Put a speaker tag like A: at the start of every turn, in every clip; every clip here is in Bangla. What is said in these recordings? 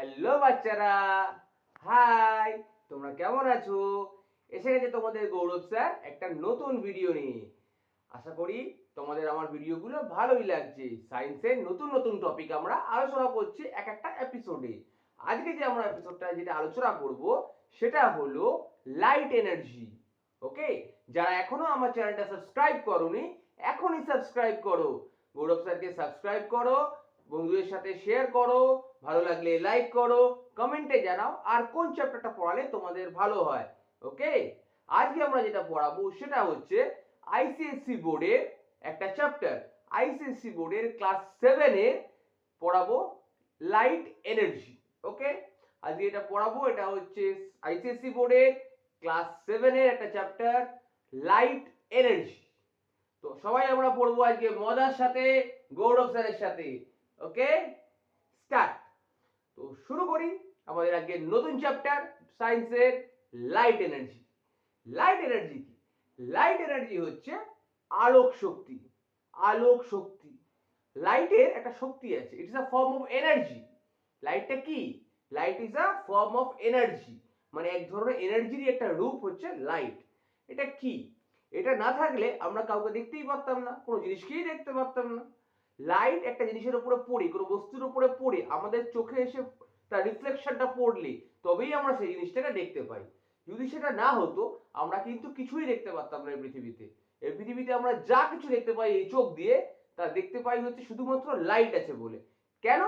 A: হ্যালো বাচ্চারা, হাই। তোমরা কেমন আছো? এসে গেছে তোমাদের গৌরব স্যার একটা নতুন ভিডিও নিয়ে। আশা করি তোমাদের আমার ভিডিওগুলো ভালোই লাগছে। সায়েন্সের নতুন নতুন টপিক আমরা আলোচনা করছি এক একটা এপিসোডে। আজকে যে আমরা এপিসোডটা যেটা আলোচনা করব সেটা হলো লাইট এনার্জি। ওকে, যারা এখনো আমার চ্যানেলটা সাবস্ক্রাইব করোনি এখনই সাবস্ক্রাইব করো। গৌরব স্যারকে সাবস্ক্রাইব করো, বন্ধুদের সাথে শেয়ার করো, ভালো লাগলে লাইক করো, কমেন্টে জানাও আর কোন চ্যাপ্টারটা পড়ালে তোমাদের ভালো হয়। ওকে, আজকে আমরা যেটা পড়াবো সেটা হচ্ছে আইসিএসসি বোর্ডের একটা চ্যাপ্টার। আইসিএসসি বোর্ডের ক্লাস 7 এর পড়াবো লাইট এনার্জি। ওকে, আজকে এটা পড়াবো, এটা হচ্ছে আইসিএসসি বোর্ডের ক্লাস 7 এর একটা চ্যাপ্টার লাইট এনার্জি। তো সবাই আমরা পড়বো আজকে মজার সাথে, গৌরব স্যারের সাথে। ওকে, স্টার্ট। তো শুরু করি আমাদের আজকে নতুন চ্যাপ্টার সায়েন্সের লাইট এনার্জি। লাইট এনার্জি কি? লাইট এনার্জি হচ্ছে আলোক শক্তি। আলোক শক্তি, লাইটের একটা শক্তি আছে, it is a form of energy. লাইটটা কি? Light is a form of energy, মানে এক ধরনের এনার্জির একটা রূপ হচ্ছে লাইট। এটা কি? এটা না থাকলে আমরা কাউকে দেখতেই পারতাম না, কোনো জিনিসকেই দেখতে পারতাম না। লাইট একটা জিনিসের উপরে পড়ে, কোনো বস্তুর উপরে পড়ে আমাদের চোখে এসে তার রিফ্লেকশনটা পড়লে তবেই আমরা সেই জিনিসটাকে দেখতে পাই। যদি সেটা না হতো আমরা কিন্তু কিছুই দেখতে পারতাম না এই পৃথিবীতে। এই পৃথিবীতে আমরা যা কিছু দেখতে পাই এই চোখ দিয়ে, তা দেখতে পাই হচ্ছে শুধুমাত্র লাইট আছে বলে। কেন?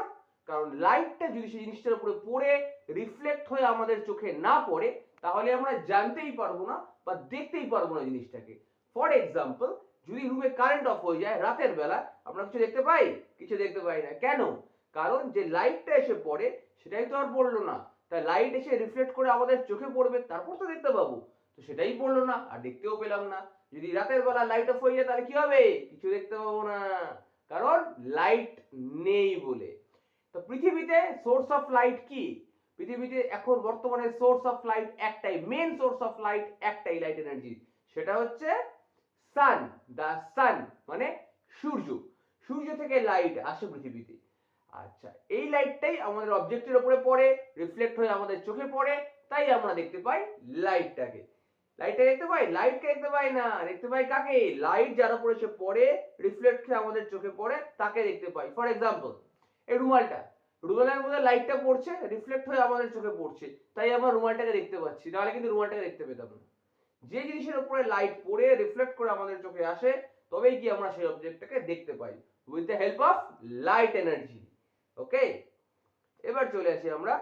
A: কারণ লাইটটা যদি সেই জিনিসটার উপরে পড়ে রিফ্লেক্ট হয়ে আমাদের চোখে না পড়ে তাহলে আমরা জানতেই পারবো না বা দেখতেই পারবো না জিনিসটাকে। ফর এক্সাম্পল, যদি রুমে কারেন্ট অফ হয়ে যায় রাতের বেলা, আমরা কিছু দেখতে পাই? কিছু দেখতে পাই না। কেন? কারণ যে লাইটটা এসে পড়ে সেটাই তো আর পড়লো না। তাই লাইট এসে রিফ্লেক্ট করে আমাদের চোখে পড়বে, তারপর তো দেখতে পাবো। তো সেটাই পড়লো না আর দেখতেও পেলাম না। যদি রাতের বেলা লাইট অফ হয়ে যায় তাহলে কি হবে? কিছু দেখতে পাবো না, কারণ লাইট নেই বলে। তো পৃথিবীতে সোর্স অফ লাইট কি? পৃথিবীতে এখন বর্তমানে সোর্স অফ লাইট একটাই, মেন সোর্স অফ লাইট একটাই লাইট এনার্জি, সেটা হচ্ছে সান। দা সান মানে সূর্য। সূর্য থেকে লাইট আসে পৃথিবীতে। আচ্ছা, এই লাইটটাই আমাদের অবজেক্টের উপরে পড়ে, রিফ্লেক্ট হয়ে আমাদের চোখে পড়ে, তাই আমরা দেখতে পাই লাইটটাকে। লাইটটা দেখতে পাই? লাইটকে দেখতে পাই না, দেখতে পাই কাকে? লাইট যার উপরে সে পড়ে, রিফ্লেক্ট হয়ে আমাদের চোখে পড়ে, তাকে দেখতে পাই। ফর এক্সাম্পল, এই রুমালটা, রুমালের মধ্যে লাইটটা পড়ছে, রিফ্লেক্ট হয়ে আমাদের চোখে পড়ছে, তাই আমরা রুমালটাকে দেখতে পাচ্ছি, নাহলে কিন্তু রুমালটাকে দেখতে পেতাম না। যে জিনিসের উপরে লাইট পড়ে রিফ্লেক্ট করে আমাদের চোখে আসে তবেই কি আমরা সেই অবজেক্টটাকে দেখতে পাই with the help of light energy. Okay, এবার চলে আসি আমরা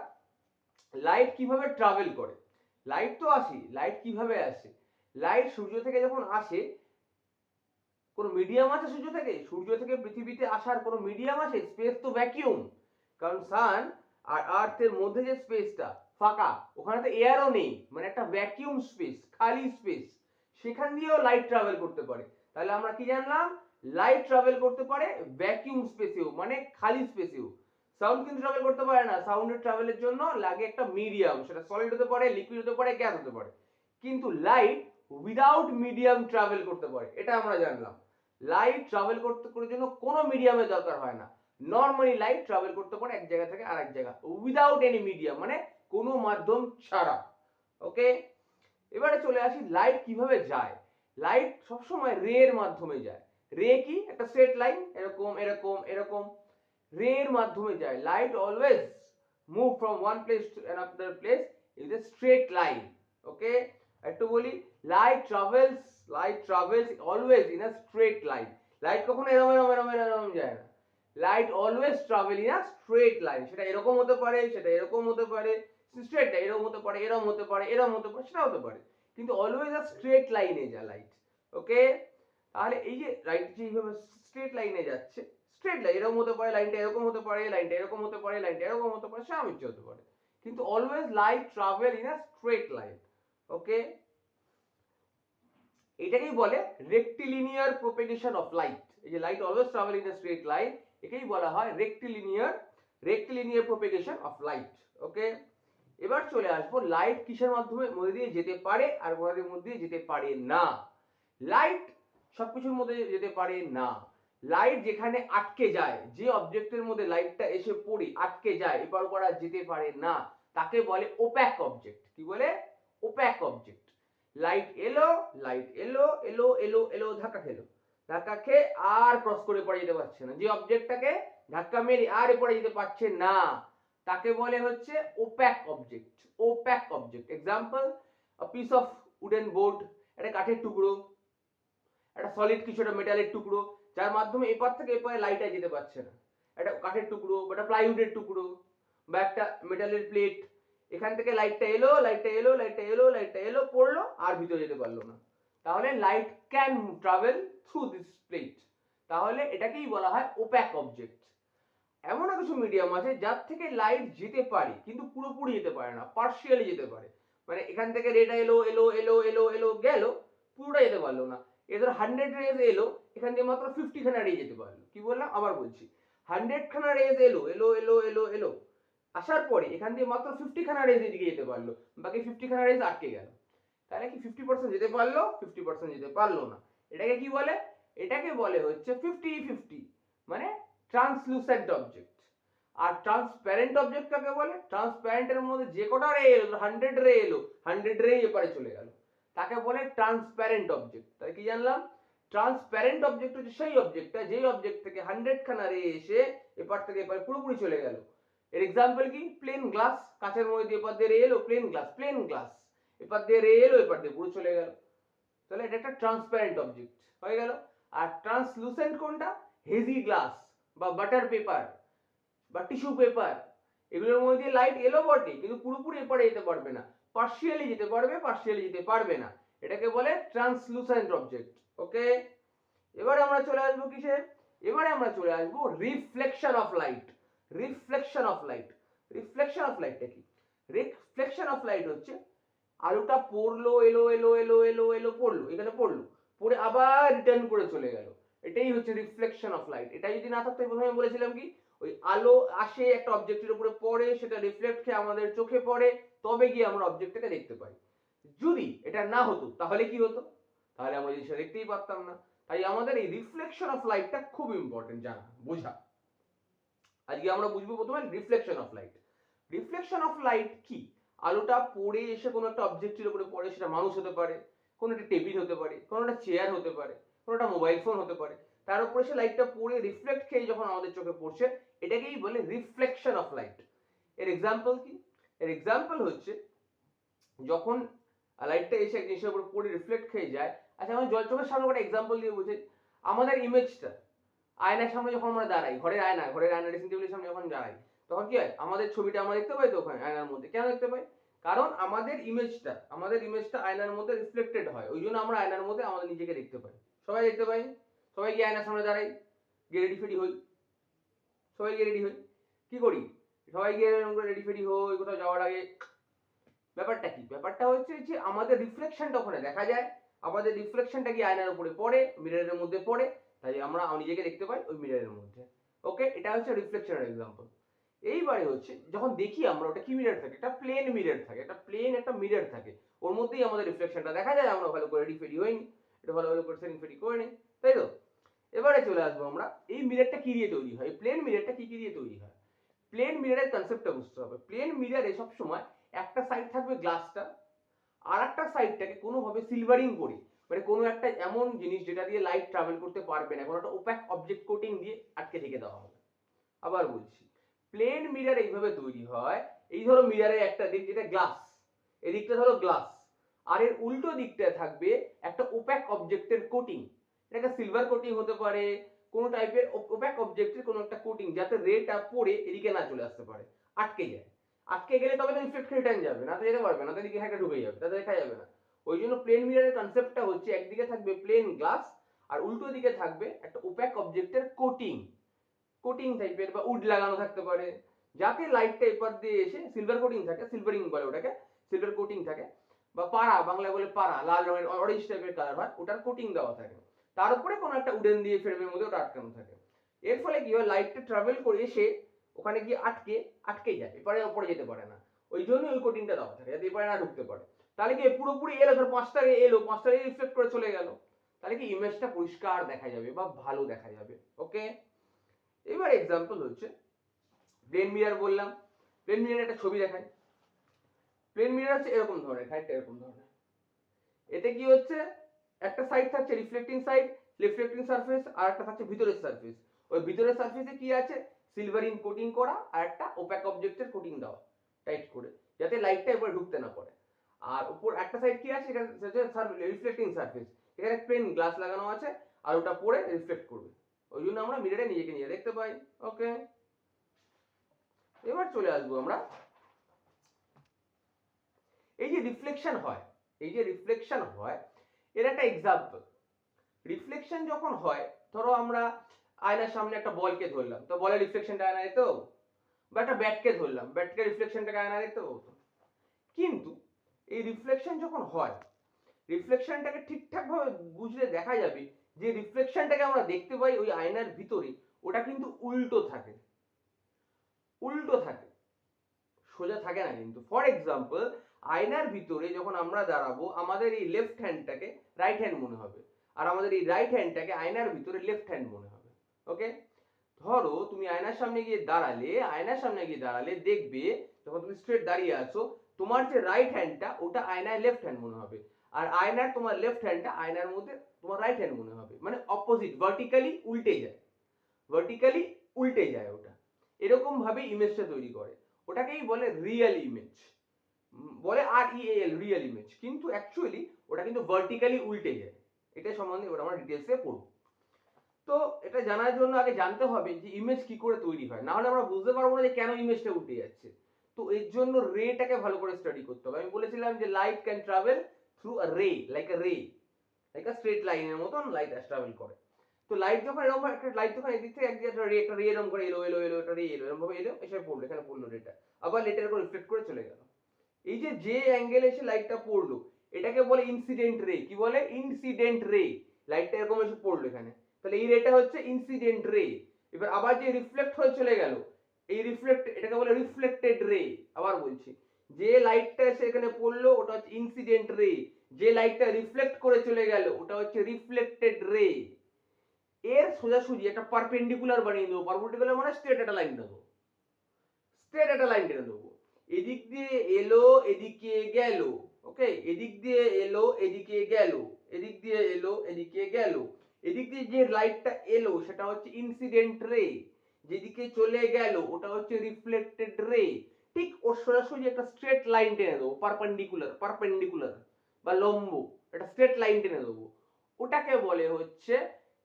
A: লাইট কিভাবে ট্রাভেল করে। লাইট তো আসে, লাইট কিভাবে আসে? লাইট সূর্য থেকে যখন আসে, কোনো মিডিয়াম আছে সূর্য থেকে? সূর্য থেকে পৃথিবীতে আসার কোনো মিডিয়াম আছে? স্পেস তো ভ্যাকিউম। কারণ সান আর আর্থের মধ্যে যে স্পেসটা ফাঁকা, ওখানে তো এয়ারও নেই, মানে একটা ভ্যাকিউম স্পেস, খালি স্পেস, সেখান দিয়েও লাইট ট্রাভেল করতে পারে। তাহলে আমরা কি জানলাম? লাইট ট্রাভেল করতে পারে ভ্যাকিউম স্পেসেও, মানে খালি স্পেসেও। সাউন্ড কিন্তু ট্রাভেল করতে পারে না। সাউন্ডের ট্রাভেলের জন্য লাগে একটা মিডিয়াম, সেটা সলিড হতে পারে, লিকুইড হতে পারে, গ্যাস হতে পারে। কিন্তু লাইট উইদাউট মিডিয়াম ট্রাভেল করতে পারে, এটা আমরা জানলাম। লাইট ট্রাভেল করতে করার জন্য কোনো মিডিয়ামের দরকার হয় না। নরমালি লাইট ট্রাভেল করতে পারে এক জায়গা থেকে আরেক জায়গা উইদাউট এনি মিডিয়াম, মানে কোনো মাধ্যম ছাড়া। ওকে, এবারে চলে আসি লাইট কিভাবে যায়। লাইট সবসময় রে এর মাধ্যমে যায়। রে কি? একটা স্ট্রেট লাইন, এরকম এরকম এরকম রে এর মাধ্যমে যায়। Light always move from one place to another place in a straight line. Okay, একটু বলি, light travels always in a straight line. Light কখনো এরকম এরকম এরকম এরকম যায় না। Light always travel in a straight line. সেটা এরকম হতে পারে, সেটা এরকম হতে পারে, স্ট্রেট এরকম হতে পারে, এরকম হতে পারে, এরকম হতে পারে, সেটা হতে পারে, কিন্তু অলওয়েজ আ স্ট্রেট লাইনে যায় লাইট। ওকে, তাহলে এই যে লাইট যেভাবে স্ট্রেট লাইনে যাচ্ছে, স্ট্রেট লাইন এরকম হতে পারে, লাইনটা এরকম হতে পারে, লাইনটা এরকম হতে পারে, লাইনটা এরকম হতে পারে, সব ইচ্ছে হতে পারে, কিন্তু always light travel in a straight line. Okay, এটাকেই বলে রেক্টিলিনিয়ার প্রোপাগেশন অফ লাইট। এই যে light always travel in a straight line, একেই বলা হয় rectilinear propagation of light. Okay, এবার চলে আসবো লাইট কিসের মাধ্যমে মধ্যে দিয়ে যেতে পারে আর কোনটার মধ্যে দিয়ে যেতে পারে না। লাইট সবকিছুর মধ্যে যেতে পারে না। লাইট যেখানে আটকে যায়, যে অবজেক্টের মধ্যে লাইটটা এসে পড়ে আটকে যায়, এপার ওপার আর যেতে পারে না, তাকে বলে ওপ্যাক অবজেক্ট। কি বলে? ওপ্যাক অবজেক্ট। লাইট এলো, লাইট এলো এলো এলো এলো, ধাক্কা খেলো, ধাক্কা খেয়ে আর ক্রস করে পড়ে যেতে পারছে না, যে অবজেক্টটাকে ধাক্কা মেরে আর পড়ে যেতে পারছে না, তাকে বলে হচ্ছে opaque object. Opaque object. Example, a piece of wooden board, একটা কাঠের টুকরো, একটা সলিড কিছু, একটা মেটালের টুকরো, যার মাধ্যমে এপার থেকে এপারে লাইট আর যেতে পারছে না। একটা কাঠের টুকরো বা একটা প্লাইউডের টুকরো বা একটা মেটালের প্লেট, এখান থেকে লাইটটা এলো, লাইটটা এলো, লাইটটা এলো, লাইটটা এলো, পড়লো, আর ভিতরে যেতে পারলো না। তাহলে light can travel through this plate. তাহলে এটাকেই বলা হয় ওপ্যাক অবজেক্ট। এমনও কিছু মিডিয়াম আছে যার থেকে লাইট যেতে পারে কিন্তু পুরোপুরি যেতে পারে না, পার্শিয়ালি যেতে পারে। মানে এখান থেকে রেটা এলো এলো এলো এলো এলো গেল, পুরোটা যেতে পারলো না। এদের 100 রেজ এলো, এখান থেকে মাত্র 50 খানা রে যেতে পারলো। কি বললাম? আবার বলছি, 100 খানা রেজ এলো এলো এলো এলো এলো, আসার পরে এখান থেকে মাত্র 50 খানা রেজ এদিকে যেতে পারলো, বাকি 50 খানা রেজ আটকে গেল। তাহলে কি 50% যেতে পারলো, 50% যেতে পারলো না। এটাকে কি বলে? এটাকে বলে হচ্ছে 50-50, মানে ট্রান্সলুসেন্ট অবজেক্ট। আর ট্রান্সপ্যারেন্ট অবজেক্ট কাকে বলে? ট্রান্সপ্যারেন্টের মধ্যে যে কটা রে এলো, 100 রে এলো, 100 রে এপারে চলে গেল, তাকে বলে ট্রান্সপ্যারেন্ট অবজেক্ট। তাই কি জানলাম? ট্রান্সপ্যারেন্ট অবজেক্ট হচ্ছে সেই অবজেক্টটা যেই অবজেক্ট থেকে 100 খানা রে এসে এপার থেকে এপারে পুরোপুরি চলে গেল। এর এক্সাম্পল কি? প্লেন গ্লাস, কাচের মধ্যে দিয়ে এপার দিয়ে রে এলো, প্লেন গ্লাস, প্লেন গ্লাস, এপার দিয়ে রে এলো, এপার দিয়ে পুরো চলে গেল। তাহলে এটা একটা ট্রান্সপ্যারেন্ট অবজেক্ট হয়ে গেল। আর ট্রান্সলুসেন্ট কোনটা? হেজি গ্লাস বা বাটার পেপার বা টিস্যু পেপার, এগুলোর মধ্যে দিয়ে লাইট এলো বটে কিন্তু পুরোপুরি এপারে যেতে পারবে না, পার্শিয়ালি যেতে পারবে, পার্শিয়ালি যেতে পারবে না। এটাকে বলে ট্রান্সলুসেন্ট অবজেক্ট। ওকে, এবারে আমরা চলে আসবো কিসে? এবারে আমরা চলে আসবো reflection of light. Reflection of light. Reflection of লাইটটা কি? রিফ্লেকশন অফ লাইট হচ্ছে আলোটা পড়লো, এলো এলো এলো এলো এলো, পড়লো, এখানে পড়লো, পড়ে আবার রিটার্ন করে চলে গেল, এটাই হচ্ছে রিফ্লেকশন অফ লাইট। এটা যদি না থাকতো, প্রথমে বলেছিলাম কি, ওই আলো আসে একটা অবজেক্টের উপরে পড়ে, সেটা রিফ্লেক্ট খেয়ে আমাদের চোখে পড়ে, তবে গিয়ে আমরা অবজেক্টটাকে দেখতে পাই। যদি এটা না হতো তাহলে কি হতো? তাহলে আমরা জিনিসটা দেখতেই পারতাম না। তাই আমাদের এই রিফ্লেকশন অফ লাইটটা খুব ইম্পর্টেন্ট জানা, বোঝা। আজকে আমরা বুঝবো প্রথমে reflection of light. Reflection of light কি? আলোটা পড়ে এসে কোনো একটা অবজেক্টের উপরে পড়ে, সেটা মানুষ হতে পারে, কোনো একটা টেবিল হতে পারে, কোনো একটা চেয়ার হতে পারে, কোনো একটা মোবাইল ফোন হতে পারে, তার উপরে সে লাইটটা পড়ে রিফ্লেক্ট খেয়ে যখন আমাদের চোখে পড়ছে, এটাকেই বলে রিফ্লেকশন অফ লাইট। এর এক্সাম্পল কি? এর এক্সাম্পল হচ্ছে যখন লাইটটা এসে এক জিনিসের উপর পড়ে রিফ্লেক্ট খেয়ে যায়। আচ্ছা, আমি জল চোখের সামনে একটা এক্সাম্পল দিয়ে বুঝি। আমাদের ইমেজটা আয়নার সামনে যখন আমরা দাঁড়াই, ঘরের আয়না, ড্রেসিং টেবিলের সামনে যখন দাঁড়াই, তখন কি হয়? আমাদের ছবিটা আমরা দেখতে পাই তো ওখানে আয়নার মধ্যে। কেন দেখতে পাই? কারণ আমাদের ইমেজটা আয়নার মধ্যে রিফ্লেক্টেড হয়, ওই জন্য আমরা আয়নার মধ্যে আমাদের নিজেকে দেখতে পাই। সবাই দেখতে পাই, সবাই গিয়ে আয়নার সামনে দাঁড়াই, গিয়ে রেডি ফেডি হই, সবাই গিয়ে রেডি হই, কি করি? সবাই গিয়ে রেডি ফেডি হই কোথাও যাওয়ার আগে। ব্যাপারটা কি? ব্যাপারটা হচ্ছে যে আমাদের রিফ্লেকশনটা ওখানে দেখা যায়, আমাদের রিফ্লেকশনটা কি আয়নার উপরে পড়ে, মিররের মধ্যে পড়ে, তাই আমরা নিজেকে দেখতে পাই ওই মিররের মধ্যে। ওকে, এটা হচ্ছে রিফ্লেকশনের এক্সাম্পল। এইবারে হচ্ছে যখন দেখি আমরা, ওটা কি মিরর থাকে? একটা প্লেন মিরর থাকে, একটা মিরর থাকে, ওর মধ্যেই আমাদের রিফ্লেকশনটা দেখা যায়। আমরা ভালো করে রেডি ফেডি হইনি, এটা ভালো ভালো করে সেটিং ফেডি করে নিই, তাই তো? এবারে চলে আসবো আমরা, এই মিররটা কি দিয়ে তৈরি হয়, প্লেন মিররটা কি কি দিয়ে তৈরি হয়। প্লেন মিররের কনসেপ্টটা বুঝতে হবে। প্লেন মিররে সব সময় একটা সাইড থাকবে গ্লাসটা, আর একটা সাইডটাকে কোনোভাবে সিলভারিং করে, মানে কোনো একটা এমন জিনিস যেটা দিয়ে লাইট ট্রাভেল করতে পারবে না, কোনো একটা ওপ্যাক অবজেক্ট কোটিং দিয়ে আটকে ঢেকে দেওয়া হবে। আবার বলছি, প্লেন মিরর এইভাবে তৈরি হয়। এই ধরো মিররের একটা দিক যেটা গ্লাস, এদিকটা ধরো গ্লাস, আর এর উল্টো দিকটায় থাকবে একটা ওপ্যাক অবজেক্টের কোটিং। এটা সিলভার কোটিং হতে পারে, কোনো টাইপের ওপ্যাক অবজেক্টের কোনো একটা কোটিং, যাতে রেটা পড়ে এদিকে না চলে আসতে পারে, আটকে যায়। আটকে গেলে তবে তো রিফ্লেক্ট রিটার্ন যাবে, না তো যেতে পারবে না, তো এদিকে একটা ঢুকে যাবে, তাতে দেখা যাবে না। ওই জন্য প্লেন মিররের কনসেপ্টটা হচ্ছে একদিকে থাকবে প্লেন গ্লাস, আর উল্টো দিকে থাকবে একটা ওপ্যাক অবজেক্টের কোটিং, কোটিং টাইপের বা উড লাগানো থাকতে পারে, যাতে লাইটটা এপার দিয়ে এসে সিলভার কোটিং থাকে, সিলভারিং বলে ওটাকে, সিলভার কোটিং থাকে, বা পাড়া, বাংলায় বলে পাড়া, লাল রঙের অরেঞ্জ টাইপের কালার হয়, ওটার কোটিং দেওয়া থাকে, তার উপরে কোনো একটা উডেন দিয়ে ফ্রেমের মধ্যে ওটা আটকানো থাকে। এর ফলে কি হয়? লাইটটা ট্রাভেল করে এসে ওখানে গিয়ে আটকে যায়, এপারে ওপরে যেতে পারে না। ওই জন্য ওই কোটিংটা দেওয়া থাকে, যাতে এপারে না ঢুকতে পারে। তাহলে কি পুরোপুরি এলো, ধর 5টা রে এলো, 5টা রে রিফ্লেক্ট করে চলে গেল, তাহলে কি ইমেজটা পরিষ্কার দেখা যাবে বা ভালো দেখা যাবে। ওকে, এবার এক্সাম্পল হচ্ছে প্লেন মিরর বললাম। প্লেন মিরর একটা ছবি দেখায়। প্লেন মিরর হচ্ছে এরকম ধরনের, খানিকটা এরকম ধরনের। এতে কি হচ্ছে, একটা সাইড থাকছে রিফ্লেক্টিং সাইড, রিফ্লেক্টিং সারফেস, আর একটা থাকছে ভিতরের সারফেস। ওই ভিতরের সারফেসে কি আছে, সিলভারিং কোটিং করা আর একটা ওপ্যাক অবজেক্টের কোটিং দেওয়া টাইট করে, যাতে লাইটটা এবার ঢুকতে না পারে। আর উপর একটা সাইড কি আছে, এখানে রিফ্লেক্টিং সারফেস, এখানে প্লেন গ্লাস লাগানো আছে আর ওটা পরে রিফ্লেক্ট করবে। ওই জন্য আমরা মিররে নিজেকে নিজে দেখতে পাই। ওকে, এবার চলে আসবো আমরা এই যে রিফ্লেকশন হয়, এই যে রিফ্লেকশন হয় এর একটা এক্সাম্পল। রিফ্লেকশন যখন হয়, ধরো আমরা আয়নার সামনে একটা বলকে ধরলাম, তো বলের রিফ্লেকশনটা আয়না দেখতে পাবো, বা একটা ব্যাটকে ধরলাম, ব্যাটকে রিফ্লেকশনটাকে আয়না দেখতে পাবো। কিন্তু এই রিফ্লেকশন যখন হয়, রিফ্লেকশনটাকে ঠিকঠাক ভাবে বুঝলে দেখা যাবে যে রিফ্লেকশনটাকে আমরা দেখতে পাই ওই আয়নার ভিতরে, ওটা কিন্তু উল্টো থাকে। উল্টো থাকে, সোজা থাকে না কিন্তু। ফর এক্সাম্পল, আয়নার ভিতরে যখন আমরা দাঁড়াবো, আমাদের এই লেফট হ্যান্ডটাকে রাইট হ্যান্ড মনে হবে, আর আমাদের এই রাইট হ্যান্ডটাকে আয়নার ভিতরে লেফট হ্যান্ড মনে হবে। ওকে, ধরো তুমি আয়নার সামনে গিয়ে দাঁড়ালে, আয়নার সামনে গিয়ে দাঁড়ালে দেখবে যখন তুমি স্ট্রেট দাঁড়িয়ে আছো, তোমার যে রাইট হ্যান্ডটা ওটা আয়নায় লেফট হ্যান্ড মনে হবে, আর আয়নার তোমার লেফট হ্যান্ডটা আয়নার মধ্যে তোমার রাইট হ্যান্ড মনে হবে। মানে অপোজিট, ভার্টিক্যালি উল্টে যায়, ভার্টিক্যালি উল্টে যায় ওটা। এরকম ভাবে ইমেজটা তৈরি করে, ওটাকেই বলে রিয়েল ইমেজ, বলে REAL, রিয়েল ইমেজ। কিন্তু অ্যাকচুয়ালি ওটা কিন্তু ভার্টিক্যালি উল্টে যায়। এটা সম্বন্ধে ওটা আমরা ডিটেলসে পড়ব। তো এটা জানার জন্য আগে জানতে হবে যে ইমেজ কি করে তৈরি হয়, না হলে আমরা বুঝতে পারবো না যে কেন ইমেজটা উল্টে যাচ্ছে। তো এর জন্য রেটাকে ভালো করে স্টাডি করতে হবে। আমি বলেছিলাম যে light can travel through a রে, লাইক আ রে, লাইক আ স্ট্রেট লাইনের মতন লাইট ট্রাভেল করে। তো লাইট যখন এরকম একটা লাইট যখন এদিক থেকে একদিকে একটা রে এরকম করে এলো এলো এলো, একটা রে এলো এরকম ভাবে এলো, এসে পড়লো, এখানে পড়লো রেটা, আবার লেটার উপর রিফ্লেক্ট করে চলে গেল। এই যে যে অ্যাঙ্গেলে এসে লাইটটা পড়লো, এটাকে বলে ইনসিডেন্ট রে। কি বলে? ইনসিডেন্ট রে। লাইটটা এরকম এসে পড়লো এখানে, তাহলে এই রেটা হচ্ছে ইনসিডেন্ট রে। এবার আবার যে রিফ্লেক্ট হয়ে চলে গেল, এই রিফ্লেক্ট, এটাকে বলে রিফ্লেক্টেড রে। আবার বলছি, যে লাইটটা এসে এখানে পড়লো ওটা হচ্ছে ইনসিডেন্ট রে, যে লাইটটা রিফ্লেক্ট করে চলে গেল ওটা হচ্ছে রিফ্লেক্টেড রে। এর সোজাসুজি একটা পারপেন্ডিকুলার বানিয়ে দেবো। পারপেন্ডিকুলার মানে স্ট্রেট একটা লাইন দেবো, স্ট্রেট একটা লাইন টেনে দেবো। এদিক দিয়ে এলো, এদিকে গেল। ওকে, এদিক দিয়ে এলো, এদিকে গেল, এদিক দিয়ে এলো, এদিকে গেল। এদিক দিয়ে যে লাইটটা এলো সেটা হচ্ছে ইনসিডেন্ট রে, যেদিকে চলে গেল ওটা হচ্ছে রিফ্লেক্টেড রে। ঠিক ওর সোজাসুজি একটা স্ট্রেট লাইন টেনে দেবো, পারপেন্ডিকুলার, পারপেন্ডিকুলার বা লম্ব, একটা স্ট্রেট লাইন টেনে দেবো। ওটাকে বলে হচ্ছে,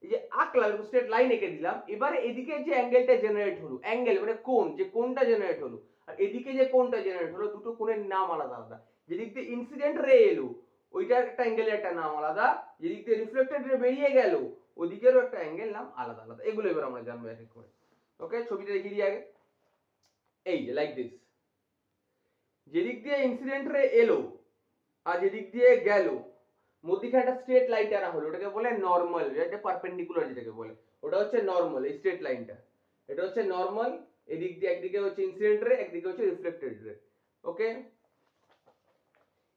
A: এই যে আঁকলাম স্ট্রেট লাইন এঁকে দিলাম, এবারে এদিকে যে অ্যাঙ্গেলটা জেনারেট হলো, অ্যাঙ্গেল মানে কোণ, যে কোণটা জেনারেট হলো, আর এদিকে যে কোণটা জেনারেট হলো, দুটো কোণের নাম আলাদা আলাদা। যেদিক দিয়ে ইনসিডেন্ট রে এলো ওইটার একটা অ্যাঙ্গেলের একটা নাম আলাদা, যেদিক দিয়ে রিফ্লেক্টেড রে বেরিয়ে গেল ওদিকেরও একটা অ্যাঙ্গেল নাম আলাদা আলাদা। এগুলো এবার আমরা জানবো এক এক করে। ওকে, ছবিটা দেখিয়ে দিই আগে। এই যে লাইক দিস, যেদিক দিয়ে ইনসিডেন্ট রে এলো আর যেদিক দিয়ে গেল মধ্যিখানে একটা স্ট্রেট লাইন টানা হলো, ওটাকে বলে নরমাল। এটা পারপেন্ডিকুলার যেটাকে বলে ওটা হচ্ছে নরমাল। এই স্ট্রেট লাইনটা, এটা হচ্ছে নরমাল। এদিক দিয়ে একদিকে হচ্ছে ইনসিডেন্ট রে, একদিকে হচ্ছে রিফ্লেক্টেড রে। ওকে,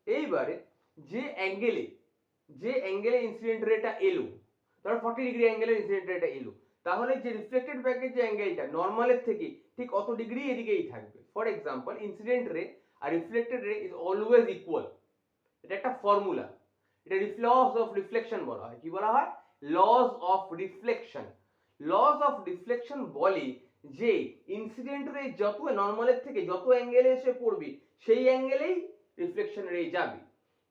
A: এইবারে যে অ্যাঙ্গেলে, যে অ্যাঙ্গেলে ইনসিডেন্ট রেটা এলো, ধরো 40 ডিগ্রি অ্যাঙ্গেলে ইনসিডেন্ট রেটা এলো, তাহলে যে রিফ্লেক্টেড ব্যাকের যে অ্যাঙ্গেলটা নরমালের থেকে ঠিক অত ডিগ্রি এদিকেই থাকবে। ফর এক্সাম্পল, ইনসিডেন্ট রে আর রিফ্লেক্টেড রে ইজ অলওয়েজ ইকুয়াল। এটা একটা ফর্মুলা, এটা লস অফ রিফ্লেকশন বলা হয়। কি বলা হয়? Loss of reflection. Loss of reflection বলে যে ইনসিডেন্ট রে যত নরমালের থেকে যত অ্যাঙ্গেলে এসে পড়বে সেই অ্যাঙ্গেলেই রিফ্লেকশন রে যাবে।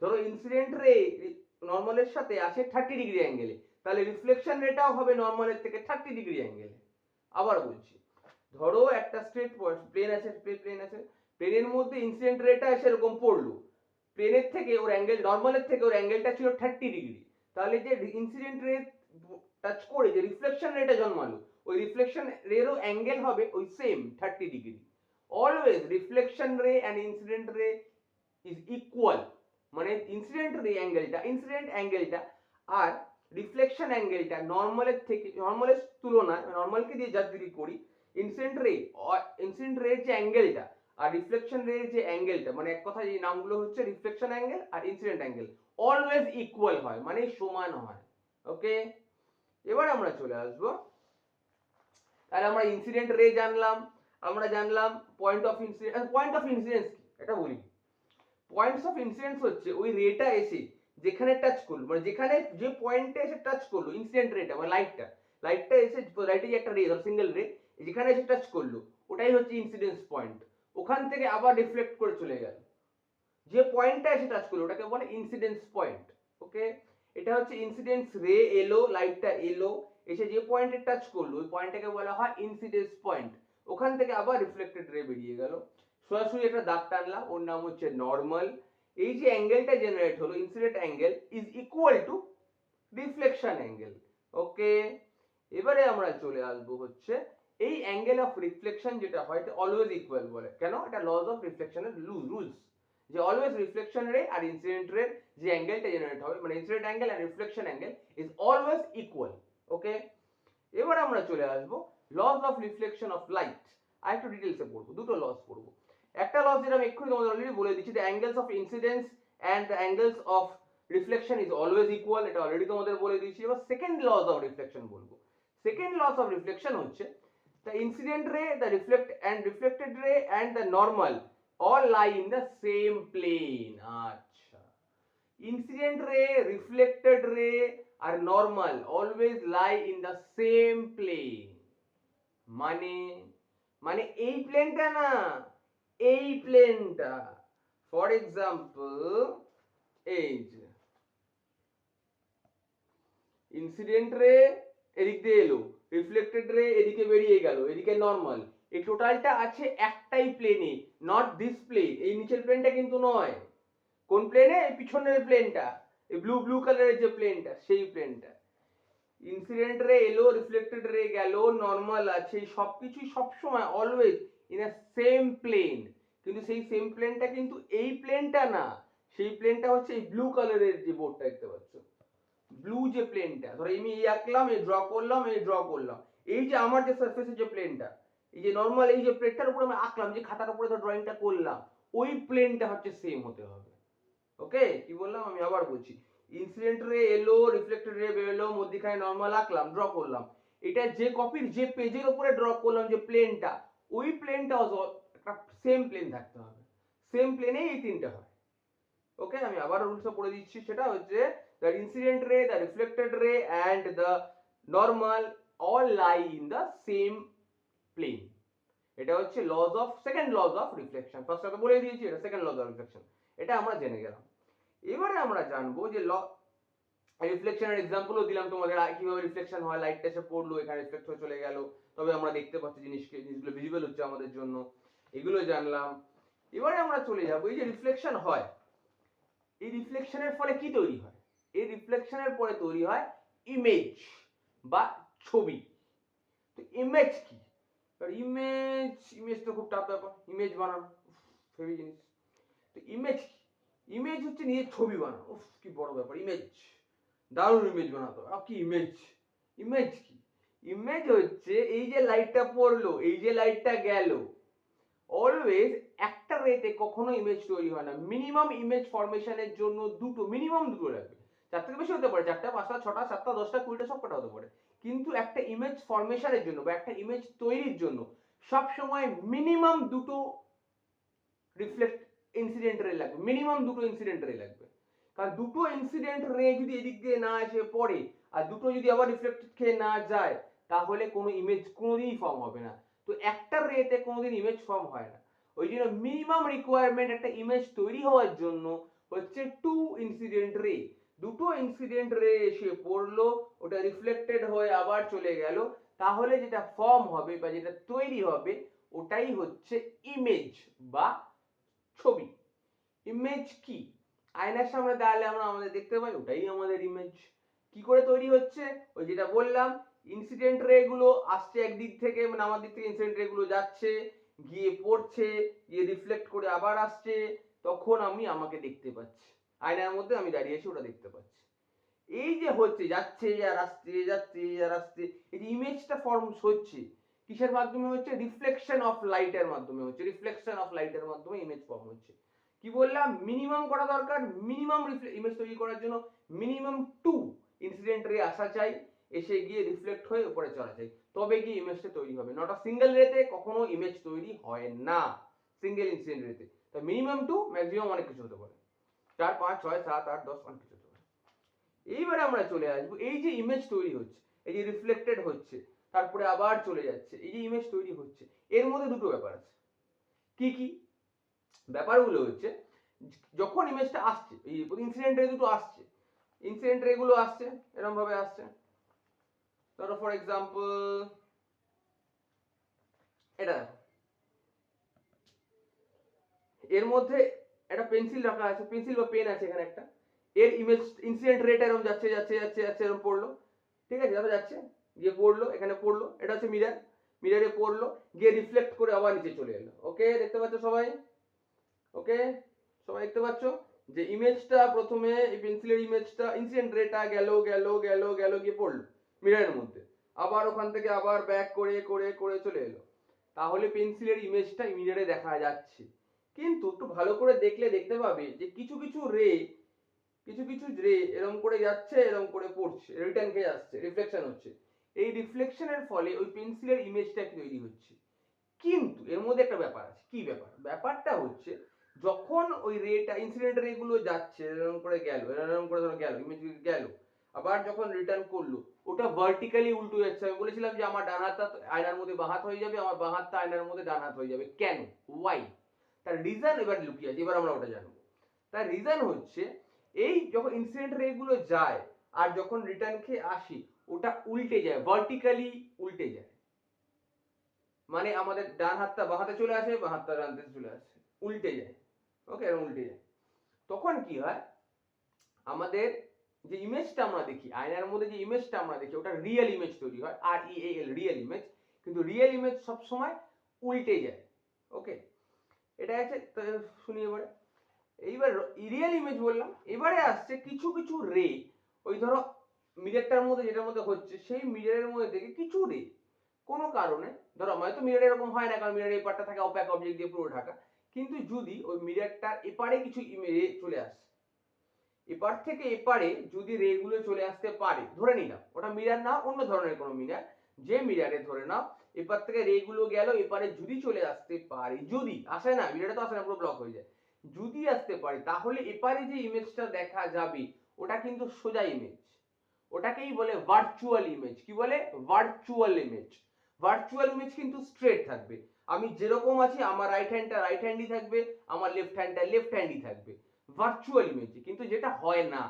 A: ধরো ইনসিডেন্ট রে নরমালের সাথে আছে 30 ডিগ্রি অ্যাঙ্গেলে, তাহলে রিফ্লেকশন রেটাও হবে নরমালের থেকে 30 ডিগ্রি অ্যাঙ্গেলে। আবার বলছি, ধরো একটা স্ট্রেট প্লেন আছে, প্লেন আছে, প্লেনের মধ্যে ইনসিডেন্ট রেটা এসে এরকম পড়লো, প্লেনের থেকে ওর অ্যাঙ্গেল, নরমালের থেকে ওর অ্যাঙ্গেলটা ছিল 30 ডিগ্রি, তাহলে যে ইনসিডেন্ট রে টাচ করে যে রিফ্লেকশন রেটা জন্মালো, ওই রিফ্লেকশন রেরও অ্যাঙ্গেল হবে ওই সেম 30 ডিগ্রি। অলওয়েজ রিফ্লেকশন রে এন্ড ইনসিডেন্ট রে ইজ ইকুয়াল। মানে ইনসিডেন্ট রে অ্যাঙ্গেলটা, ইনসিডেন্ট অ্যাঙ্গেলটা আর রিফ্লেকশন অ্যাঙ্গেলটা নরমালের থেকে, নরমালের তুলনায়, নরমালকে দিয়ে যা যদি করি, ইনসিডেন্ট রে যে অ্যাঙ্গেলটা আর রিফ্লেকশন রে যে অ্যাঙ্গেলটা, মানে এক কথা এই নামগুলো হচ্ছে রিফ্লেকশন অ্যাঙ্গেল আর ইনসিডেন্ট অ্যাঙ্গেল, অলওয়েজ ইকুয়াল হয়, মানে সমান হয়। ওকে, এবার আমরা চলে আসবো, তাহলে আমরা ইনসিডেন্ট রে জানলাম, আমরা জানলাম point of incidence. Point of incidence কি এটা বলি। পয়েন্টস অফ ইনসিডেন্স হচ্ছে ওই রেটা এসে যেখানে টাচ করলো, মানে যেখানে যে পয়েন্টে এসে টাচ করলো ইনসিডেন্ট রেটা মানে লাইটটা এসে, লাইটে যে একটা রে ধর সিঙ্গেল রে যেখানে এসে টাচ করলো ওটাই হচ্ছে ইনসিডেন্স পয়েন্ট। ওখান থেকে আবার রিফ্লেক্ট করে চলে গেল, যে পয়েন্টটা এসে টাচ করলো ওটাকে বলে ইনসিডেন্স পয়েন্ট। ওকে, এটা হচ্ছে ইনসিডেন্স রে এলো, লাইটটা এলো, এসে যে পয়েন্টে টাচ করলো ওই পয়েন্টটাকে বলা হয় ইনসিডেন্স পয়েন্ট। ওখান থেকে আবার রিফ্লেক্টেড রে বেরিয়ে গেল, সরাসরি একটা দাগ টানলাম, ওর নাম হচ্ছে নর্মাল। এই যে অ্যাঙ্গেলটা জেনারেট হলো incident angle is equal to reflection angle. Okay, এবারে আমরা চলে আসবো হচ্ছে এই অ্যাঙ্গেল অফ রিফ্লেকশন যেটা হয় এটা অলওয়েজ ইকুয়াল বলে। কেন? এটা লজ অফ রিফ্লেকশনের রুলস, যে অলওয়েজ রিফ্লেকশন রে আর ইনসিডেন্ট রে যে অ্যাঙ্গেলটা জেনারেট হবে মানে ইনসিডেন্ট অ্যাঙ্গেল আর reflection angle is always equal. Okay, এবার আমরা চলে আসবো laws of reflection of light. আর একটু ডিটেইলসে পড়বো, দুটো লজ পড়বো। একটা লজ যেটা আমি এক্ষুনি তোমাদের অলরেডি বলে দিচ্ছি, the angles of incidence and the angles of reflection is always equal, এটা অলরেডি তোমাদের বলে দিয়েছি। এবার সেকেন্ড লজ অফ রিফ্লেকশন বলবো। সেকেন্ড লজ অফ রিফ্লেকশন হচ্ছে the incident ray, the reflected ray and the normal all lie in the same plane. আচ্ছা, incident ray, reflected ray আর normal always lie in the same plane, মানে মানে এই প্লেনটা না, এই প্লেনটা। ফর এক্সাম্পল এই যে ইনসিডেন্ট রে এদিক দিয়ে এলো, রিফ্লেক্টেড রে এদিকে বেরিয়ে গেল, এদিকে নরমাল, এই টোটালটা আছে একটাই প্লেনে, নট দিস প্লেন। এই নিচের প্লেনটা কিন্তু নয়। কোন প্লেনে? এই পিছনের প্লেনটা, এই ব্লু ব্লু কালারের যে প্লেনটা সেই প্লেনটা। ইনসিডেন্ট রে এলো, রিফ্লেক্টেড রে গেল, নরমাল আছে, সবকিছুই সবসময় always in a same plane. কিন্তু সেই সেম প্লেনটা কিন্তু এই প্লেনটা না, সেই প্লেনটা হচ্ছে এই ব্লু কালারের যে বোর্ডটা দেখতে পাচ্ছ, ব্লু যে প্লেনটা, ধরো আমি এই আঁকলাম, এই ড্র করলাম, এই ড্র করলাম, এই যে আমার যে সারফেসের যে প্লেনটা, এই যে নরমাল এই যে প্লেনটার উপর আমি আঁকলাম, যে খাতার উপরে ধর ড্রয়িংটা করলাম, ওই প্লেনটা হচ্ছে সেম হতে হবে। ওকে, কি বললাম আমি আবার বলছি, ইনসিডেন্ট রে এলো, রিফ্লেক্টেড রে বেরোলো, মধ্যখানে নরমাল আঁকলাম, ড্র করলাম, এটা যে কপির যে পেজের উপরে ড্র করলাম যে প্লেনটা, ওই প্লেনটা একটা সেম প্লেন থাকতে হবে, সেম প্লেনেই এই তিনটা হয়। ওকে, আমি আবার রুলসটা পড়ে দিচ্ছি, সেটা হচ্ছে the incident ray, the reflected ray and the normal all lie in the same plane. এটা হচ্ছে laws of second laws of reflection। ফার্স্টটা তো বলে দিয়েছি, এটা সেকেন্ড laws of reflection, এটা আমরা জেনে গেলাম। এবারে আমরা জানবো যে রিফ্লেকশনের এক্সাম্পলও দিলাম তোমাদের, কিভাবে রিফ্লেকশন হয়, লাইটটা এসে পড়লো, এখানে রিফ্লেক্ট হয়ে চলে গেল, তবে আমরা দেখতে পাচ্ছি জিনিসগুলো ভিজিবল হচ্ছে আমাদের জন্য, এগুলো জানলাম। এবারে আমরা চলে যাবো এই যে রিফ্লেকশন হয়, এই রিফ্লেকশনের ফলে কি তৈরি হয়? এই রিফ্লেকশনের পরে তৈরি হয় ইমেজ বা ছবি। তো ইমেজ কি? ইমেজ তো খুব টাফ ব্যাপার, ইমেজ বানানো হেভি জিনিস। তো ইমেজ কি? ইমেজ হচ্ছে নিজের ছবি বানানো। উফ, কি বড় ব্যাপার ইমেজ, দারুণ ইমেজ বানাতো। আর কি ইমেজ? ইমেজ কি? ইমেজ হচ্ছে এই যে লাইটটা পড়লো, এই যে লাইটটা গেল, অলওয়েজ একটা রেতে কখনো ইমেজ তৈরি হয় না। মিনিমাম ইমেজ ফরমেশনের জন্য মিনিমাম দুটো লাগবে। চার থেকে বেশি হতে পারে, 4টা 5টা 6টা 7টা 10টা 20টা সব কটা হতে পারে, কিন্তু একটা ইমেজ ফরমেশনের জন্য বা একটা ইমেজ তৈরির জন্য সব সময় মিনিমাম দুটো রিফ্লেক্ট ইনসিডেন্ট রে লাগবে, মিনিমাম দুটো ইনসিডেন্ট রে লাগবে। কারণ দুটো ইনসিডেন্ট রে যদি এদিক দিয়ে না এসে পড়ে আর দুটো যদি আবার রিফ্লেক্ট খেয়ে না যায়, তাহলে কোনো ইমেজ কোনোদিনই ফর্ম হবে না। তো একটা রেতে কোনোদিন ইমেজ ফর্ম হয় না। ওই জন্য মিনিমাম রিকোয়ারমেন্ট একটা ইমেজ তৈরি হওয়ার জন্য হচ্ছে টু ইনসিডেন্ট রে। দুটো ইনসিডেন্ট রে এসে পড়লো, ওটা রিফ্লেক্টেড হয়ে আবার চলে গেল, তাহলে যেটা ফর্ম হবে বা যেটা তৈরি হবে ওটাই হচ্ছে ইমেজ বা ছবি। ইমেজ কি? আয়নার সামনে দাঁড়ালে আমরা আমাদের দেখতে পাই, ওটাই আমাদের ইমেজ। কি করে তৈরি হচ্ছে? ওই যেটা বললাম, ইনসিডেন্ট রে গুলো আসছে একদিক থেকে, মানে আমার দিক থেকে ইনসিডেন্ট রে গুলো যাচ্ছে, গিয়ে পড়ছে, গিয়ে রিফ্লেক্ট করে আবার আসছে, তখন আমি আমাকে দেখতে পাচ্ছি, আয়নার মধ্যে আমি দাঁড়িয়ে আছি, ওটা দেখতে পাচ্ছি। এই যে হচ্ছে, যাচ্ছে আর আসছে, যাচ্ছে আর আসছে, এই যে ইমেজটা ফর্ম হচ্ছে কিসের মাধ্যমে হচ্ছে? রিফ্লেকশন অফ লাইটের মাধ্যমে হচ্ছে, রিফ্লেকশন অফ লাইটের মাধ্যমে ইমেজ ফর্ম হচ্ছে। কি বললাম? মিনিমাম করা দরকার, মিনিমাম ইমেজ তৈরি করার জন্য মিনিমাম টু ইনসিডেন্ট রে আসা চাই, এসে গিয়ে রিফ্লেক্ট হয়ে উপরে চলা চাই, তবে গিয়ে ইমেজটা তৈরি হবে। নট আ সিঙ্গেল রেতে কখনো ইমেজ তৈরি হয় না, সিঙ্গেল ইনসিডেন্ট রেতে। তো মিনিমাম টু ম্যাক্সিমাম অনেক কিছু হতে পারে, 4 5 6 7 8 10 অনেক কিছু হতে পারে। এইবারে আমরা চলে আসবো এই যে ইমেজ তৈরি হচ্ছে, এই যে রিফ্লেক্টেড হচ্ছে, তারপরে আবার চলে যাচ্ছে, এই যে ইমেজ তৈরি হচ্ছে, এর মধ্যে দুটো ব্যাপার আছে। কি কি ব্যাপারগুলো হচ্ছে, যখন ইমেজটা আসছে, এই ইনসিডেন্ট রে দুটো আসছে, ইনসিডেন্ট রে গুলো আসছে এরকম ভাবে আসছে। ধরো ফর এক্সাম্পল এটা দেখো, এর মধ্যে একটা পেন্সিল রাখা আছে, পেন্সিল বা পেন আছে এখানে একটা, এর ইমেজ ইনসিডেন্ট রেটা এরকম যাচ্ছে যাচ্ছে যাচ্ছে যাচ্ছে এরকম পড়লো, ঠিক আছে, যাবে যাচ্ছে, গিয়ে পড়লো, এখানে পড়লো, এটা হচ্ছে মিরর, মিররে পড়লো, গিয়ে রিফ্লেক্ট করে আবার নিচে চলে এলো। ওকে, দেখতে পাচ্ছ সবাই? ওকে, সবাই দেখতে পাচ্ছ যে ইমেজটা প্রথমে এই পেন্সিলের ইমেজটা ইনসিডেন্ট রেটা গেল গেল গেল গেল গিয়ে পড়লো মিররের মধ্যে, আবার ওখান থেকে আবার ব্যাক করে করে করে চলে এলো। তাহলে পেন্সিলের ইমেজটা মিররে দেখা যাচ্ছে। কিন্তু একটু ভালো করে দেখলে দেখতে পাবে যে কিছু কিছু রে, কিছু কিছু রে এরকম করে যাচ্ছে, এরকম করে পড়ছে, রিটার্ন খেয়ে আসছে, রিফ্লেকশন হচ্ছে। এই রিফ্লেকশনের ফলে ওই পেন্সিলের ইমেজটা তৈরি হচ্ছে। কিন্তু এর মধ্যে একটা ব্যাপার আছে। কি ব্যাপার? ব্যাপারটা হচ্ছে যখন ওই রেটা ইনসিডেন্ট রে গুলো যাচ্ছে, এরকম করে গেল, এরকম করে ধরো গেল, ইমেজ গেল, আবার যখন রিটার্ন করলো, ওটা ভার্টিক্যালি উল্টো যাচ্ছে। আমি বলেছিলাম যে আমার ডান হাতটা আয়নার মধ্যে বাঁ হাত হয়ে যাবে, আমার বাঁ হাতটা আয়নার মধ্যে ডান হাত হয়ে যাবে। কেন? ওয়াই? তার রিজন এবার লুকিয়ে আছে, এবার আমরা ওটা জানবো। তার রিজন হচ্ছে এই যখন ইনসিডেন্ট রে গুলো যায় আর যখন রিটার্ন খেয়ে আসি, ওটা উল্টে যায়, ভার্টিক্যালি উল্টে যায়। মানে আমাদের ডান হাতটা বাঁ হাতে চলে আসে, বাঁ হাতটা ডান হাতে চলে আসে, উল্টে যায়। ওকে, এরকম উল্টে যায়। তখন কি হয়, আমাদের যে ইমেজটা আমরা দেখি আয়নার মধ্যে, যে ইমেজটা আমরা দেখি ওটা রিয়েল ইমেজ তৈরি হয়, আর ই এ এল, রিয়েল ইমেজ। কিন্তু রিয়েল ইমেজ সব সময় উল্টে যায়। ওকে, এটা আছে। তো শুনি এবারে, এইবার রিয়েল ইমেজ বললাম, এবারে আসছে কিছু কিছু রে, ওই ধরো মিররটার মধ্যে যেটার মধ্যে হচ্ছে, সেই মিররের মধ্যে থেকে কিছু রে কোনো কারণে, ধরো হয়তো মিরর এরকম হয় না, কারণ মিররের এই পার্টটা থাকে অপ্যাক অবজেক্ট দিয়ে পুরো ঢাকা, কিন্তু যদি ওই মিররটার এপারে কিছু রে চলে আসে, এপার থেকে এপারে যদি রে গুলো চলে আসতে পারে, ধরে নিলাম ওটা মিরর না, অন্য ধরনের কোনো মিরর, যে মিররে ধরে নাও এপার থেকে রে গুলো গেল, এপারে যদি চলে আসতে পারে, যদি আসে না, মিররে তো আসে না, পুরো ব্লক হয়ে যায়, যদি আসতে পারে, তাহলে এপারে যে ইমেজটা দেখা যাবে ওটা কিন্তু সোজা ইমেজ, ওটাকেই বলে ভার্চুয়াল ইমেজ। কি বলে? Virtual image. ভার্চুয়াল ইমেজ কিন্তু স্ট্রেট থাকবে, আমি যেরকম আছি আমার রাইট হ্যান্ডটা রাইট হ্যান্ডই থাকবে, আমার লেফট হ্যান্ডটা লেফট হ্যান্ডই থাকবে, ভার্চুয়াল ইমেজ। কিন্তু যেটা হয় না,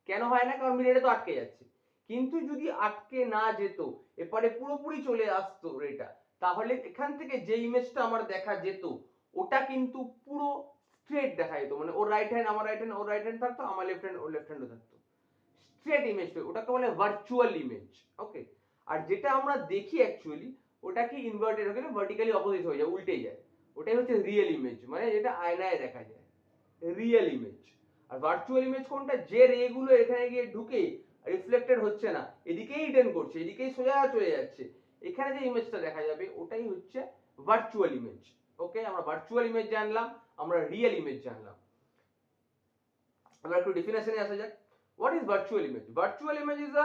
A: কেন হয় না? কারণ মিররে তো আটকে যাচ্ছে। কিন্তু যদি আটকে না যেত, এপারে পুরোপুরি চলে আসতো রেটা, তাহলে এখান থেকে যে ইমেজটা আমার দেখা যেত ওটা কিন্তু পুরো স্ট্রেট দেখা যেত, মানে ওর রাইট হ্যান্ড আমার রাইট হ্যান্ড, ওর রাইট হ্যান্ড থাকতো, আমার লেফট হ্যান্ড ওর লেফট হ্যান্ডও থাকতো, স্ট্রেট ইমেজ, ওটাকে বলে ভার্চুয়াল ইমেজ। ওকে, আর যেটা আমরা দেখি অ্যাকচুয়ালি ওটাকে ইনভার্টেড হয়ে গেলে ভার্টিক্যালি অপোজিট হয়ে যায়, উল্টে যায়, ওটাই হচ্ছে রিয়েল ইমেজ, মানে যেটা আয়নায় দেখা যায়, রিয়েল ইমেজ। আর ভার্চুয়াল ইমেজ কোনটা? যে রে গুলো এখানে গিয়ে ঢুকে রিফ্লেক্টেড হচ্ছে না, এদিকেই রিটার্ন করছে, এদিকেই সোজা চলে যাচ্ছে, এখানে যে ইমেজটা দেখা যাবে ওটাই হচ্ছে ভার্চুয়াল ইমেজ। ওকে, আমরা ভার্চুয়াল ইমেজ জানলাম, আমরা রিয়েল ইমেজ জানলাম। আমরা একটু ডেফিনেশনে আসা যাক। What is virtual image? Virtual image is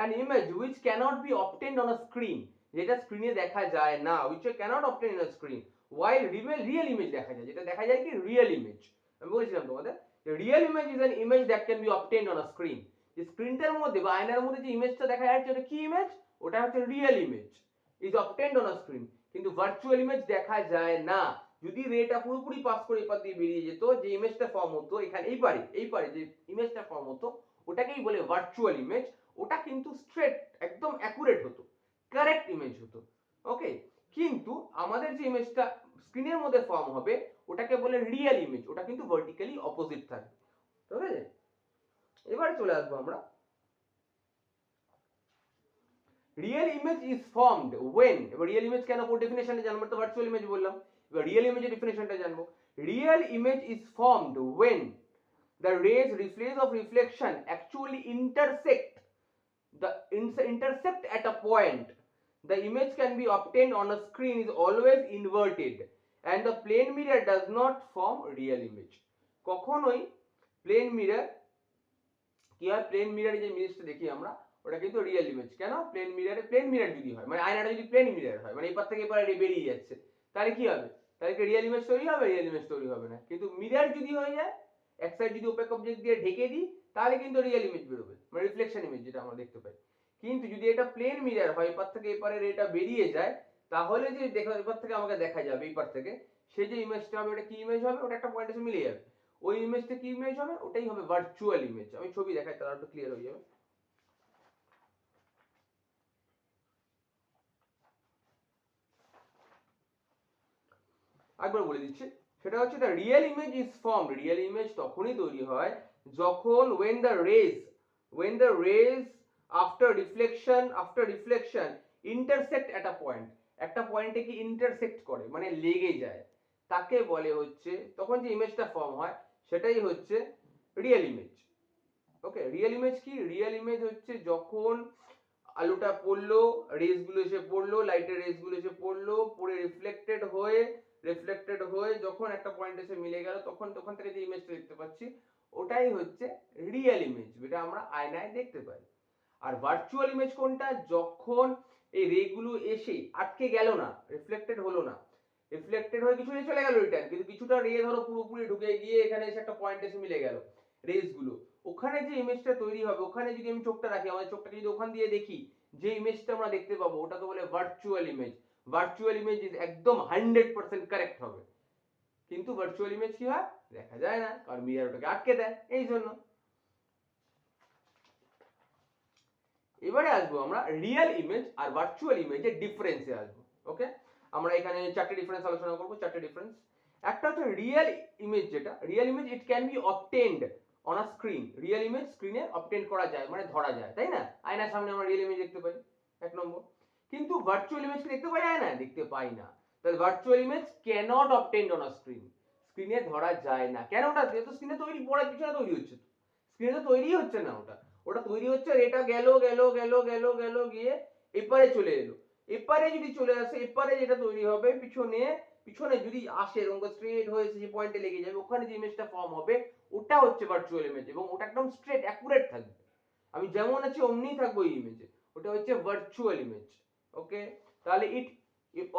A: an image which cannot be obtained on a screen, যেটা স্ক্রিনে দেখা যায় না, which cannot obtain on a screen, while real image দেখা যায়, যেটা দেখা যায় কি real image। আমি বলেছিলাম তোমাদের যে real image is an image that can be obtained on a screen, যে স্ক্রিনটার মধ্যে বা আয়নার মধ্যে যে ইমেজটা দেখা যাচ্ছে ওটা কি ইমেজ? ওটা হচ্ছে real image, is obtained on a screen। কিন্তু ভার্চুয়াল ইমেজ দেখা যায় না। যদি রেটা পুরোপুরি পাস করে এপার দিয়ে বেরিয়ে যেত, যে ইমেজটা ফর্ম হতো এখানে এই পারে যে ইমেজটা ফর্ম হতো ওটাকেই বলে ভার্চুয়াল ইমেজ। ওটা কিন্তু স্ট্রেট একদম অ্যাকুরেট হতো, কারেক্ট ইমেজ হতো। ওকে, কিন্তু আমাদের যে ইমেজটা স্ক্রিনের মধ্যে ফর্ম হবে ওটাকে বলে রিয়েল ইমেজ, ওটা কিন্তু ভার্টিক্যালি অপোজিট থাকবে। ঠিক আছে, এবারে চলে আসবো আমরা। Real image is formed when, এবার রিয়েল ইমেজ কেন কোড ডেফিনেশনে জানবো, তো ভার্চুয়াল ইমেজ বললাম, এবার রিয়েল ইমেজের ডেফিনেশনটা জানবো। Real image is formed when the rays of reflection actually intersect at a point. The image can be obtained on a screen is always inverted and the plane mirror does not form real image. কখনোই প্লেন মিরর কি হয়, প্লেন মিররে যে ইমেজটা দেখি আমরা ওটা কিন্তু রিয়েল ইমেজ। কেন? প্লেন মিরর যদি হয়, মানে আয়নাটা যদি প্লেন মিরর হয়, মানে এপার থেকে এপারে বেরিয়ে যাচ্ছে, তাহলে কি হবে? তাহলে কি রিয়েল ইমেজ তৈরি হবে? রিয়েল ইমেজ তৈরি হবে না। কিন্তু মিরর যদি হয়ে যায়, এক সাইড যদি ওপেক অবজেক্ট দিয়ে ঢেকে দিই, তাহলে কিন্তু রিয়েল ইমেজ বেরোবে, মানে রিফ্লেকশন ইমেজ যেটা আমরা দেখতে পাই। কিন্তু যদি এটা প্লেন মিরর হয়, এপার থেকে এপারে এটা বেরিয়ে যায়, তাহলে যে দেখা এপার থেকে আমাকে দেখা যাবে, এপার থেকে সেই যে ইমেজটা হবে, ওটা কি ইমেজ হবে? ওটা একটা পয়েন্টে এসে মিলে যাবে। ওই ইমেজটা কি ইমেজ হবে? ওটাই হবে ভার্চুয়াল ইমেজ। আমি ছবি দেখাই, তাহলে একটু ক্লিয়ার হয়ে যাবে। একবার বলে দিচ্ছি, সেটা হচ্ছে the real image is formed. Real image তখনই তৈরি হয় যখন when the rays after reflection intersect at a point, একটা পয়েন্টে কি ইন্টারসেক্ট করে, মানে লেগে যায়, তাকে বলে হচ্ছে, তখন যে ইমেজটা ফর্ম হয় সেটাই হচ্ছে রিয়েল ইমেজ। ওকে, রিয়েল ইমেজ কি? রিয়েল ইমেজ হচ্ছে যখন আলোটা পড়লো, রেস গুলো এসে পড়লো, লাইটের রেস গুলো এসে পড়লো, পড়ে রিফ্লেক্টেড হয়ে যখন একটা পয়েন্ট এসে মিলে গেল, তখন তখন থেকে যে ইমেজটা দেখতে পাচ্ছি ওটাই হচ্ছে রিয়েল ইমেজ, যেটা আমরা আয়নায় দেখতে পাই। আর ভার্চুয়াল ইমেজ কোনটা? যখন এই রে গুলো এসে আটকে গেল না, রিফ্লেক্টেড হলো না, রিফ্লেক্টেড হয়ে কিছু চলে গেল রিটার্ন, কিন্তু কিছুটা রে ধরো পুরোপুরি ঢুকে গিয়ে এখানে এসে একটা পয়েন্ট এসে মিলে গেল রেস গুলো, ওখানে যে ইমেজটা তৈরি হবে, ওখানে যদি আমি চোখটা রাখি, আমাদের চোখটাকে যদি ওখান দিয়ে দেখি, যে ইমেজটা আমরা দেখতে পাবো ওটাকে বলে ভার্চুয়াল ইমেজ। ভার্চুয়াল ইমেজ একদম 100% কারেক্ট হবে। কিন্তু ভার্চুয়াল ইমেজ কি হয়? দেখা যায় না, কারণ মিরর ওটাকে আটকে দেয়, এই জন্য। এবারে আসবো আমরা রিয়েল ইমেজ আর ভার্চুয়াল ইমেজের ডিফারেন্সে আসবো। ওকে, আমরা এখানে চারটে ডিফারেন্স আলোচনা করবো, চারটে ডিফারেন্স। একটা হচ্ছে রিয়েল ইমেজ, যেটা real image it can be obtained on a screen. Real image স্ক্রিনে অবটেন্ড করা যায়, মানে ধরা যায়, তাই না? আয়নার সামনে আমরা রিয়েল ইমেজ দেখতে পাই, এক নম্বর। কিন্তু ভার্চুয়াল ইমেজ কি দেখতে পাই না? দেখতে পাই না। তাহলে virtual image cannot obtained on a screen, স্ক্রিনে ধরা যায় না। কেন? ওটা যেহেতু স্ক্রিনে তৈরি, পড়ার পিছনে তৈরি হচ্ছে, স্ক্রিনে তো তৈরি হচ্ছে না, ওটা ওটা তৈরি হচ্ছে, এটা গেল গেল গেল গেল গেল গিয়ে এপারে চলে এলো। এপারে যদি চলে আসে, এপারে যেটা তৈরি হবে পিছনে, পিছনে যদি আসে এরকম স্ট্রেট হয়ে যে পয়েন্টে লেগে যাবে, ওখানে যে ইমেজটা ফর্ম হবে ওটা হচ্ছে ভার্চুয়াল ইমেজ, এবং ওটা একদম স্ট্রেট অ্যাকুরেট থাকবে, আমি যেমন আছি অমনিই থাকবো এই ইমেজে, ওটা হচ্ছে ভার্চুয়াল ইমেজ। ওকে, তাহলে it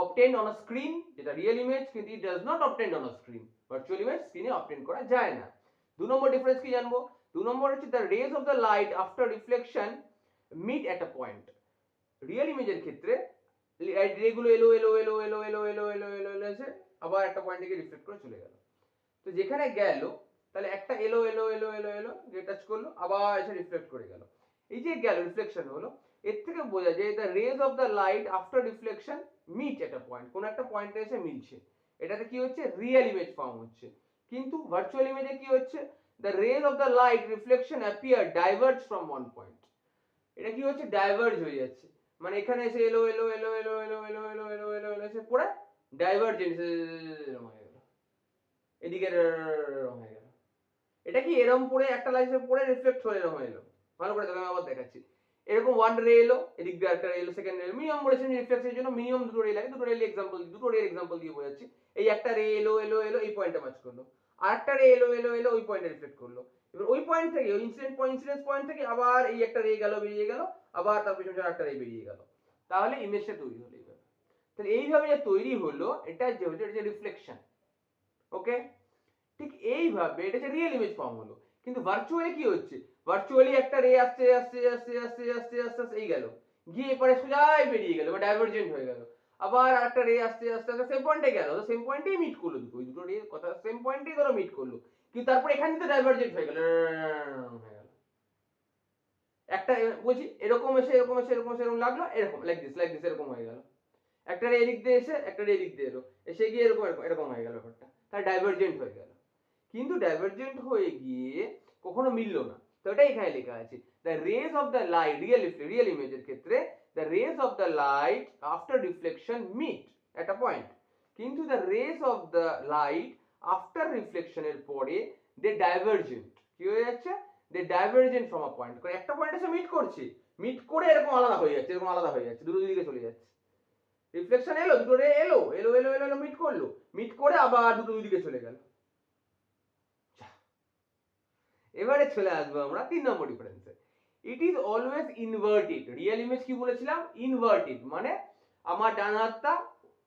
A: obtained on a screen, যেটা রিয়েল ইমেজ, কিন্তু it does not obtained on a screen। Virtual image স্ক্রিনে অবটেন করা যায় না। দু নম্বর ডিফারেন্স কি জানবো? দু নম্বর হচ্ছে the rays of the light after reflection meet at a point. Real ইমেজের ক্ষেত্রে রে গুলো এলো এলো এলো এলো এলো এলো এলো এলো এলো এসে আবার একটা পয়েন্টে গিয়ে রিফ্লেক্ট করে চলে গেল। তো যেখানে গেল, তাহলে একটা এলো এলো এলো এলো এলো যে টাচ করলো, আবার এসে রিফ্লেক্ট করে গেল, এই যে গেল রিফ্লেকশন হলো। এর থেকে বোঝা যায় the rays of the light after reflection meet at a point, কোন একটা পয়েন্টে এসে মিলছে, এটাতে কি হচ্ছে? রিয়েল ইমেজ ফর্ম হচ্ছে। কিন্তু ভার্চুয়াল ইমেজে কি হচ্ছে? The rays of the light reflection appear diverge from one point, এটা কি হচ্ছে? ডাইভার্জ হয়ে যাচ্ছে, মানে এখানে এসে এলো এলো এলো এলো এলো এলো এলো এলো এলো এলো এসে পড়ে ডাইভার্জেন্স হয়ে গেল, এদিকে হয়ে গেল। এটা কি এরকম পড়ে একটা লাইনে পড়ে রিফ্লেক্ট হয়ে এরকম এলো, ভালো করে দেখো, আমি আবার দেখাচ্ছি। এরকম ওয়ান রে এলো, এদিক দিয়ে একটা রে এলো, সেকেন্ড রে, মিনিমাম বলেছেন রিফ্লেক্সের জন্য মিনিমাম দুটো রে লাগে, দুটো রে এক্সাম্পল, দুটো রে এক্সাম্পল দিয়ে বোঝাচ্ছি। এই একটা রে এলো এলো এলো এই পয়েন্টে ম্যাচ করলো, আর একটা রে এলো এলো এলো ওই পয়েন্টে রিফ্লেক্ট করলো। এবার ওই পয়েন্ট থেকে, ওই ইনসিডেন্স পয়েন্ট থেকে আবার এই একটা রে গেল, বেরিয়ে গেল, আবার তার পিছনে একটা রে বেরিয়ে গেল, তাহলে ইমেজটা তৈরি হলো এইভাবে। তাহলে এইভাবে যে তৈরি হলো, এটা যে হচ্ছে, এটা যে রিফ্লেকশন। ওকে, ঠিক এইভাবে এটা যে রিয়েল ইমেজ ফর্ম হলো। কিন্তু ভার্চুয়ালি কি হচ্ছে? ভার্চুয়ালি একটা রে আসছে আসছে আসছে আসছে আসছে আসছে আসছে এই গেল, গিয়ে পরে সোজাই বেরিয়ে গেল বা ডাইভারজেন্ট হয়ে গেল, আবার একটা রে আসছে আসছে আসছে সেম পয়েন্টে গেল, সেম পয়েন্টেই মিট করলো, দুটো রে কথা সেম পয়েন্টেই ধরো মিট করলো, কিন্তু তারপর এখান থেকে ডাইভারজেন্ট হয়ে গেল, একটা বলছি এরকম এসে এরকম এসে এরকম এসে এরকম লাগলো, এরকম লাইক দিস এরকম হয়ে গেল, একটা রে এদিক দিয়ে এসে একটা রে এদিক দিয়ে এলো, এসে গিয়ে এরকম এরকম এরকম হয়ে গেল ব্যাপারটা, তার ডাইভারজেন্ট হয়ে গেল। কিন্তু ডাইভারজেন্ট হয়ে গিয়ে কখনো মিললো না, তো এটাই এখানে লেখা আছে the rays of the light, real ইমেজের ক্ষেত্রে the rays of the light after reflection meet at a point, কিন্তু the rays of the light after রিফ্লেকশনের পরে দে ডাইভারজেন্ট, কি হয়ে যাচ্ছে? They divergent from a point, করে একটা পয়েন্ট এসে মিট করছে, মিট করে এরকম আলাদা হয়ে যাচ্ছে, এরকম আলাদা হয়ে যাচ্ছে, দুটো দিকে চলে যাচ্ছে, রিফ্লেকশন এলো, দুটো রে এলো এলো এলো এলো মিট করলো, মিট করে আবার দুটো দিকে চলে গেল। এবারে চলে আসবো আমরা 3 নম্বর ডিফারেন্সে। It is always inverted. Real image কি বলেছিলাম? ইনভার্টেড, মানে আমার ডান হাতটা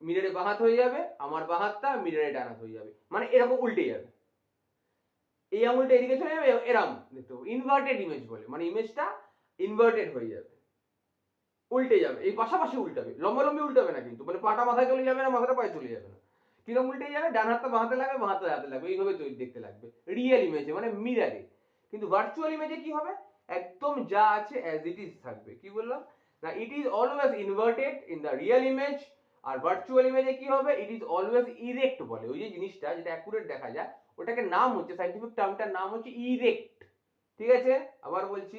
A: মিররে বাঁ হাত হয়ে যাবে, আমার বাঁ হাতটা মিররে ডান হাত হয়ে যাবে, মানে এরকম উল্টে যাবে। এই আঙুলটা এদিকে চলে যাবে, এরকম দেখতে পাবো। ইনভার্টেড ইমেজ বলে, মানে ইমেজটা ইনভার্টেড হয়ে যাবে, উল্টে যাবে, এই পাশাপাশি উল্টাবে, লম্বালম্বি উল্টাবে না কিন্তু, মানে পাটা মাথায় চলে যাবে না, মাথাটা পায়ে চলে যাবে না, কিরকম উল্টে যাবে, ডান হাতটা বাঁ হাতে লাগবে, বাঁ হাতটা হাতে লাগবে, এইভাবে তৈরি দেখতে লাগবে রিয়েল ইমেজে, মানে মিরারে। কিন্তু ভার্চুয়াল ইমেজে কি হবে? একদম যা আছে অ্যাজ ইট ইজ থাকবে। কি বললাম না? It is always inverted in the real image. আর ভার্চুয়াল ইমেজে কি হবে? ইট ইজ অলওয়েজ ইরেক্ট বলে। ওই যে জিনিসটা যেটা অ্যাকুরেট দেখা যায়, ওটাকে নাম হচ্ছে, সাইন্টিফিক টার্মটার নাম হচ্ছে ইরেক্ট। ঠিক আছে, আবার বলছি,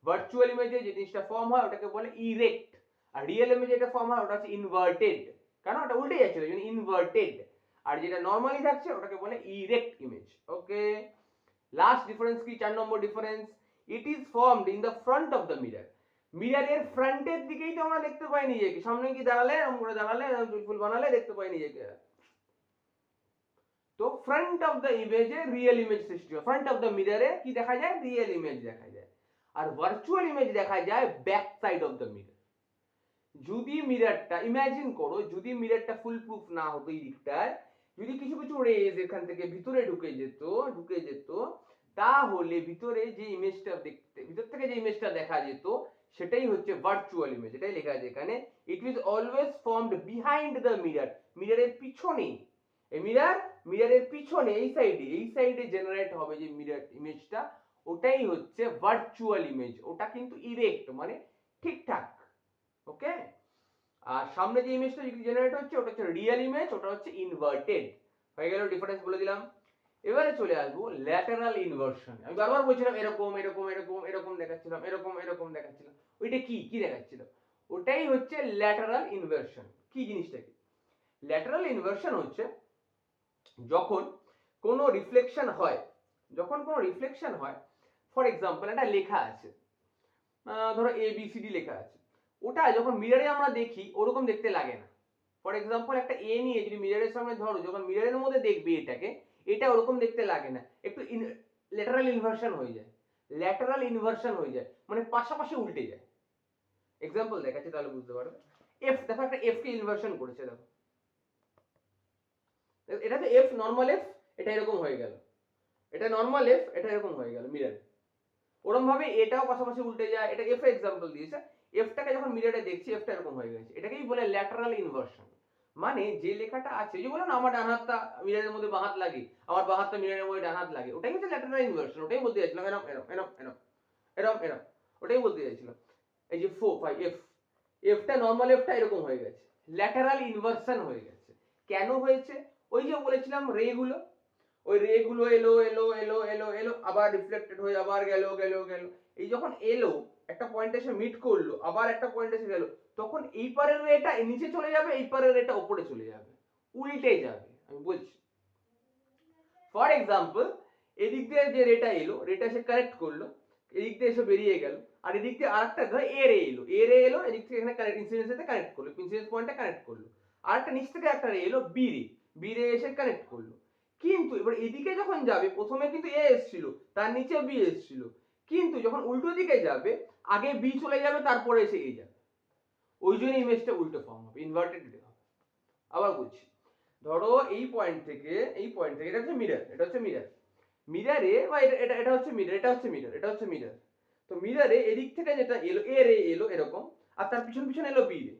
A: ভার্চুয়াল ইমেজে যে জিনিসটা ফর্ম হয় ওটাকে বলে ইরেক্ট, আর রিয়েল ইমেজে যেটা ফর্ম হয় ওটা হচ্ছে ইনভার্টেড। কেন? ওটা উল্টে যাচ্ছে, ওই জন্য ইনভার্টেড। আর যেটা নর্মালি থাকছে ওটাকে বলে erect image. Okay, last difference কি? 4 নম্বর difference, it is formed in the front of the mirror. মিররের ফ্রন্টের দিকেই তো আমরা দেখতে পাই নিজেকে, সামনে কি দাঁড়ালে, এরকম করে দাঁড়ালে, চুলফুল বানালে দেখতে পাই নিজেকে। তো ফ্রন্ট অফ দ্য ইমেজে রিয়েল ইমেজ সৃষ্টি হয়, ফ্রন্ট অফ দ্য মিররে কি দেখা যায়? রিয়েল ইমেজ দেখা যায়। আর ভার্চুয়াল ইমেজ দেখা যায় back side of the mirror. যদি মিররটা ইমাজিন করো, যদি মিররটা ফুল প্রুফ না হতো এই দিকটায়, যদি কিছু কিছু রেজ এখান থেকে ভিতরে ঢুকে যেত, তাহলে ভিতরে যে ইমেজটা দেখতে, ভিতর থেকে যে ইমেজটা দেখা যেত, সেটাই হচ্ছে ভার্চুয়াল ইমেজ। এটাই লেখা আছে এখানে, it is always formed behind the mirror. মিররের পিছনে, এই মিররের পিছনে এই সাইডে জেনারেট হবে যে মিরর ইমেজটা, ওটাই হচ্ছে ভার্চুয়াল ইমেজ। ওটা কিন্তু ইরেক্ট, মানে ঠিকঠাক। ওকে, আর সামনে যে ইমেজটা জেনারেট হচ্ছে ওটা হচ্ছে রিয়েল ইমেজ, ওটা হচ্ছে ইনভার্টেড। হয়ে গেল, ডিফারেন্স বলে দিলাম। এবারে চলে আসবো ল্যাটারাল ইনভার্সন। আমি বারবার বলছিলাম এরকম এরকম এরকম এরকম দেখাচ্ছিলাম, এরকম এরকম দেখাচ্ছিলাম, ওইটা কি কি দেখাচ্ছিল? ওটাই হচ্ছে ল্যাটারাল ইনভার্সন। কি জিনিসটা কি? ল্যাটারাল ইনভার্সন হচ্ছে যখন কোনো রিফ্লেকশন হয়, ফর এক্সাম্পল একটা লেখা আছে, ধরো ABCD লেখা আছে, ওটা যখন মিররে আমরা দেখি ওরকম দেখতে লাগে না। ফর এক্সাম্পল একটা এ নিয়ে যদি মিররের সামনে ধরো, যখন মিররের মধ্যে দেখবে এটাকে, এটা ওরকম দেখতে লাগে না, একটু ল্যাটারাল ইনভার্সন হয়ে যায়। মানে পাশাপাশি উল্টে যায়। এক্সাম্পল দেখাচ্ছি তাহলে বুঝতে পারবে। দেখো একটা এফ কে ইনভার্সন করেছে, দেখো এটা তো এফ, নর্মাল এফ, এটা এরকম হয়ে গেল, এটা নর্মাল এফ, এটা এরকম হয়ে গেল মিররে। ওরকম ভাবে এটাও পাশাপাশি উল্টে যায়। এটা এফ এর एग्जांपल দিয়েছে, এফটাকে যখন মিররে দেখছি এফটা এরকম হয়ে গেছে, এটাকেই বলে ল্যাটারাল ইনভার্সন। মানে যে লেখাটা আছে, যে বলো না আমার ডান হাতটা মিররের মধ্যে বাঁ হাত লাগে, আমার বাঁ হাতটা মিররের মধ্যে ডান হাত লাগে, ওটাই হচ্ছে ল্যাটারাল ইনভার্সন। ওটাই বলতে চাইছিলাম, এরকম এরকম এরকম এরকম এরকম এরকম, ওটাই বলতে চাইছিলাম। এই যে 4 5 এফটা নরমাল এফটা এরকম হয়ে গেছে, ল্যাটারাল ইনভার্সন হয়ে গেছে। কেন হয়েছে? ওই যে বলেছিলাম রে গুলো, ওই রে গুলো এলো এলো এলো এলো এলো, আবার রিফ্লেক্টেড হয়ে আবার গেল গেল গেল, এই যখন এলো একটা পয়েন্টে এসে মিট করলো, আবার একটা পয়েন্টে এসে গেল, তখন এই পারের রেটা নিচে চলে যাবে, এই পারের রেটা উপরে চলে যাবে, উল্টে যাবে। আমি বলছি, ফর এক্সাম্পল এদিক দিয়ে যে রেটা এলো, রেটা এসে কানেক্ট করলো, এদিক দিয়ে এসে বেরিয়ে গেল, আর এদিক দিয়ে আরেকটা ধর এ রে এলো, এদিক থেকে এখানে কানেক্ট, ইনসিডেন্সের সাথে কানেক্ট করলো, ইনসিডেন্স পয়েন্টটা কানেক্ট করলো, আর একটা নিচ থেকে একটা রে এলো বি রে এসে কানেক্ট করলো। কিন্তু এবার এদিকে যখন যাবে, প্রথমে কিন্তু এ এসেছিল, তার নিচে বি এসেছিল, কিন্তু যখন উল্টো দিকে যাবে, আগে বি চলে যাবে, তারপরে এসে এ যাবে, ওই জন্য ইমেজটা উল্টো ফর্ম হবে, ইনভার্টেড হবে। আবার বলছি, ধরো এই পয়েন্ট থেকে এটা হচ্ছে মিরর, মিররে বা এটা হচ্ছে মিরর, এটা হচ্ছে মিরর। তো মিররে এদিক থেকে যেটা এলো এ রে এলো এরকম, আর তার পিছন পিছন এলো বি রে,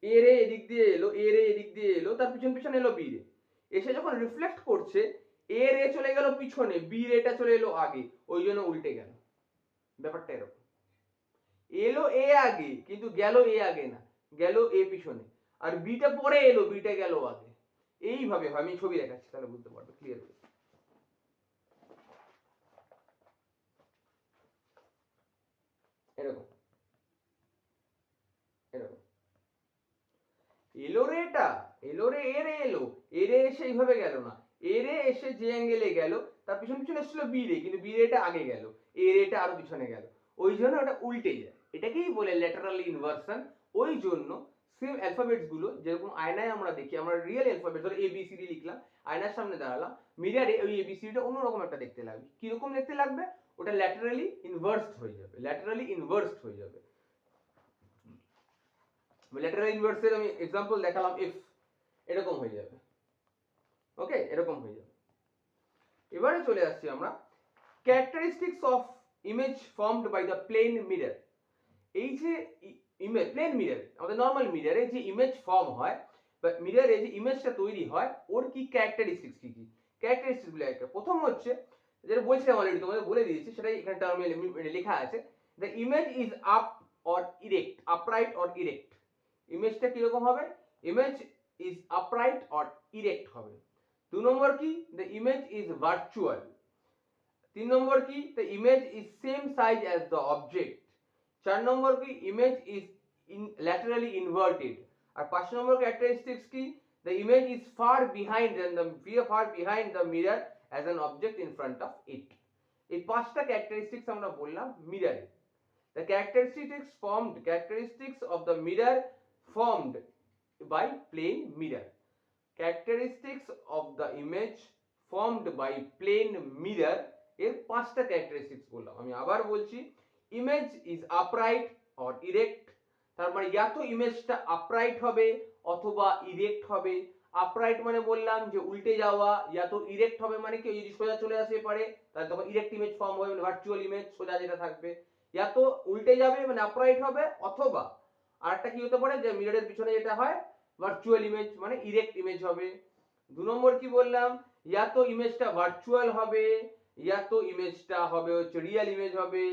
A: এ রে এদিক দিয়ে এলো, এ রে এদিক দিয়ে এলো, তার পিছন পিছন এলো বি রে, এসে যখন রিফ্লেক্ট করছে, এ রে চলে গেল পিছনে, বি রেটা চলে এলো আগে, ওই জন্য উল্টে গেল। ব্যাপারটা এরকম, এলো এ আগে কিন্তু গেল এ আগে না, গেল এ পিছনে, আর বিটা পরে এলো, বিটা গেল আগে। এইভাবে হয়, আমি ছবি দেখাচ্ছি তাহলে বুঝতে পারবে ক্লিয়ার। এরকম এরকম এলো রেটা, এলো রে এ রে এলো, এ রে এসে এইভাবে গেল না, এ রে এসে যে অ্যাঙ্গেলে গেল, তার পিছন পিছন এসেছিল বি রে, কিন্তু বি রেটা আগে গেল, এ রেটা আরো পিছনে গেল, ওই জন্য ওটা উল্টে যায়। এটাকেই বলে ল্যাটারাল ইনভার্সন। ওই জন্য সেম অ্যালফাবেটস গুলো যেরকম আয়নায় আমরা দেখি, আমরা রিয়েল অ্যালফাবেট ধরো ABCD লিখলাম, আয়নার সামনে দাঁড়ালাম, মিররে ওই ABCD টা অন্যরকম একটা দেখতে লাগবে। কিরকম দেখতে লাগবে? ওটা ল্যাটারালি ইনভার্সড হয়ে যাবে, ল্যাটারালি ইনভার্সড হয়ে যাবে। ল্যাটারাল ইনভার্সের আমি এক্সাম্পল দেখালাম, ইফ এরকম হয়ে যাবে, ওকে, এরকম হয়ে যাবে। এবারে চলে আসছি আমরা characteristics of image formed by the plane mirror. এই যে ইমেজ, প্লেন মিরর, আমাদের নর্মাল মিররে যে ইমেজ ফর্ম হয় বা মিররে যে ইমেজটা তৈরি হয়, ওর কি ক্যারেক্টারিস্টিক্স কি কি, ক্যারেক্টারিস্টিক্স গুলো একটা। প্রথম হচ্ছে যেটা বলছিলাম অলরেডি, তোমাদের বলে দিয়েছি, সেটাই এখানে টার্মে লেখা আছে, the image is up or erect, upright or erect. ইমেজটা কিরকম হবে, image is upright or erect হবে। 2 নম্বর কি, দ্য ইমেজ ইজ ভার্চুয়াল। 3 নম্বর কি, the image is same size as the object. 4 নম্বর কি, ইমেজ ইজ ল্যাটারালি ইনভার্টেড। আর 5 নম্বর ক্যারেক্টারিস্টিক্স কি, the image is far behind the mirror as an object in front of it. এই 5টা ক্যারেক্টারিস্টিক্স আমরা বললাম মিররে। The characteristics of the mirror formed by plane mirror. Characteristics of the image formed by plane mirror এর 5টা ক্যারেক্টারিস্টিক্স বললাম। আমি আবার বলছি, image is upright or erect, তার মানে ইয়া তো ইমেজটা আপরাইট হবে অথবা ইরেক্ট হবে। আপরাইট মানে বললাম যে উল্টে যাওয়া, ইয়া তো ইরেক্ট হবে মানে কি, যদি সোজা চলে আসে পারে তাহলে তখন ইরেক্ট ইমেজ ফর্ম হবে, মানে ভার্চুয়াল ইমেজ সোজা যেটা থাকবে। ইয়া তো উল্টে যাবে মানে আপরাইট হবে, অথবা আরেকটা কি হতে পারে, যে মিররের পিছনে যেটা হয় ভার্চুয়াল ইমেজ মানে ইরেক্ট ইমেজ হবে। 2 নম্বর কি বললাম, ইয়া তো ইমেজটা ভার্চুয়াল হবে, ইয়া তো ইমেজটা হবে হচ্ছে রিয়েল ইমেজ হবে।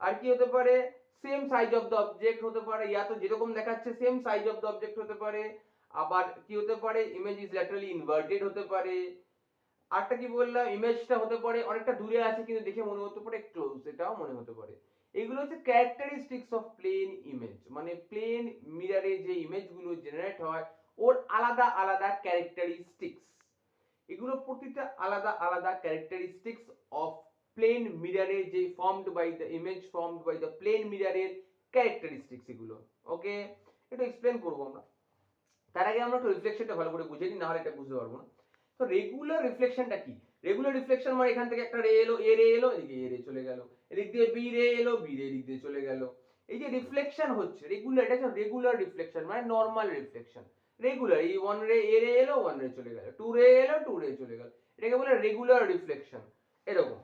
A: আর কি হতে পারে, same size of the object হতে পারে, ইয়া তো যেরকম দেখাচ্ছে same size of the object হতে পারে। আবার কি হতে পারে, ইমেজ ইজ ল্যাটারালি ইনভার্টেড হতে পারে। আরটা কি বললাম, ইমেজটা হতে পারে অনেকটা দূরে আছে কিন্তু দেখে মনে হতে পারে ক্লোজ, এটাও মনে হতে পারে। এগুলো হচ্ছে ক্যারেক্টারিস্টিক্স অফ প্লেন ইমেজ, মানে প্লেন মিররে যে ইমেজগুলো জেনারেট হয় ওর আলাদা আলাদা ক্যারেক্টারিস্টিক্স। এগুলো প্রতিটা আলাদা আলাদা ক্যারেক্টারিস্টিক্স অফ প্লেন মিররে যে formed by the image formed by the plane মিররের ক্যারেক্টারিস্টিক্স এগুলো। ওকে, একটু এক্সপ্লেন করবো আমরা। তার আগে আমরা একটু রিফ্লেকশনটা ভালো করে বুঝে নিই, না হলে এটা বুঝতে পারবো না। তো রেগুলার রিফ্লেকশনটা কি, রেগুলার রিফ্লেকশন মানে এখান থেকে একটা রে এলো, এ রে এলো, এদিকে এ রে চলে গেল, এদিক দিয়ে বি রে এলো, বি রে এদিক দিয়ে চলে গেল। এই যে রিফ্লেকশন হচ্ছে রেগুলার, এটা হচ্ছে রেগুলার রিফ্লেকশন মানে নরমাল রিফ্লেকশন। রেগুলার, এই 1 রে এ রে এলো, 1 রে চলে গেল, 2 রে এলো, 2 রে চলে গেল, এটাকে বলে রেগুলার রিফ্লেকশন। এরকম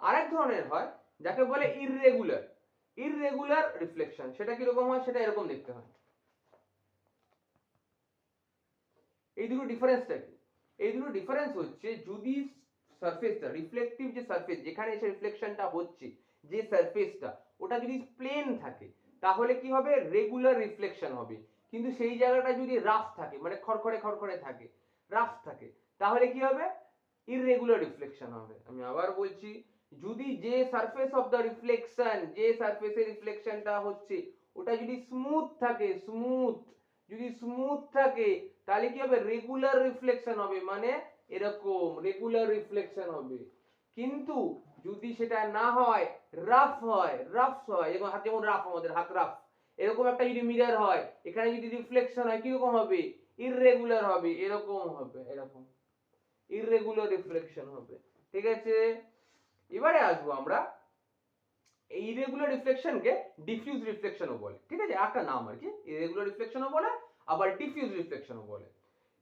A: আরেক ধরনের হয় যাকে বলে ইররেগুলার, ইররেগুলার রিফ্লেকশন। সেটা কি রকম হয়, সেটা এরকম দেখতে হয়। এই দুটো ডিফারেন্সটা কি, এই দুটো ডিফারেন্স হচ্ছে, যদি সারফেসটা রিফ্লেকটিভ, যে সারফেস যেখানে এসে রিফ্লেকশনটা হচ্ছে, যে সারফেসটা ওটা যদি প্লেন থাকে তাহলে কি হবে, রেগুলার রিফ্লেকশন হবে। কিন্তু সেই জায়গাটা যদি রাফ থাকে, মানে খড়খড়ে খড়খড়ে থাকে, রাফ থাকে, তাহলে কি হবে, ইররেগুলার রিফ্লেকশন হবে। আমি আবার বলছি, যদি যে সারফেস অফ দ্য রিফ্লেকশন, যে সারফেসের রিফ্লেকশনটা হচ্ছে ওটা যদি স্মুথ থাকে, স্মুথ, যদি স্মুথ থাকে তাহলে কি হবে, রেগুলার রিফ্লেকশন হবে, মানে এরকম রেগুলার রিফ্লেকশন হবে। কিন্তু যদি সেটা না হয়, রাফ হয়, রাফ হয়, এবং হাত যেমন রাফ, আমাদের হাত রাফ, এরকম একটা যদি মিরর হয়, এখানে যদি রিফ্লেকশন হয় কিরকম হবে, ইররেগুলার হবে, এরকম হবে, এরকম ইররেগুলার রিফ্লেকশন হবে। ঠিক আছে, এবারে আসবো আমরা, এই ইরেগুলার রিফ্লেকশনকে ডিফিউজ রিফ্লেকশনও বলে। ঠিক আছে, একটা নাম আর কি, ইরেগুলার রিফ্লেকশনও বলে, আবার ডিফিউজ রিফ্লেকশনও বলে।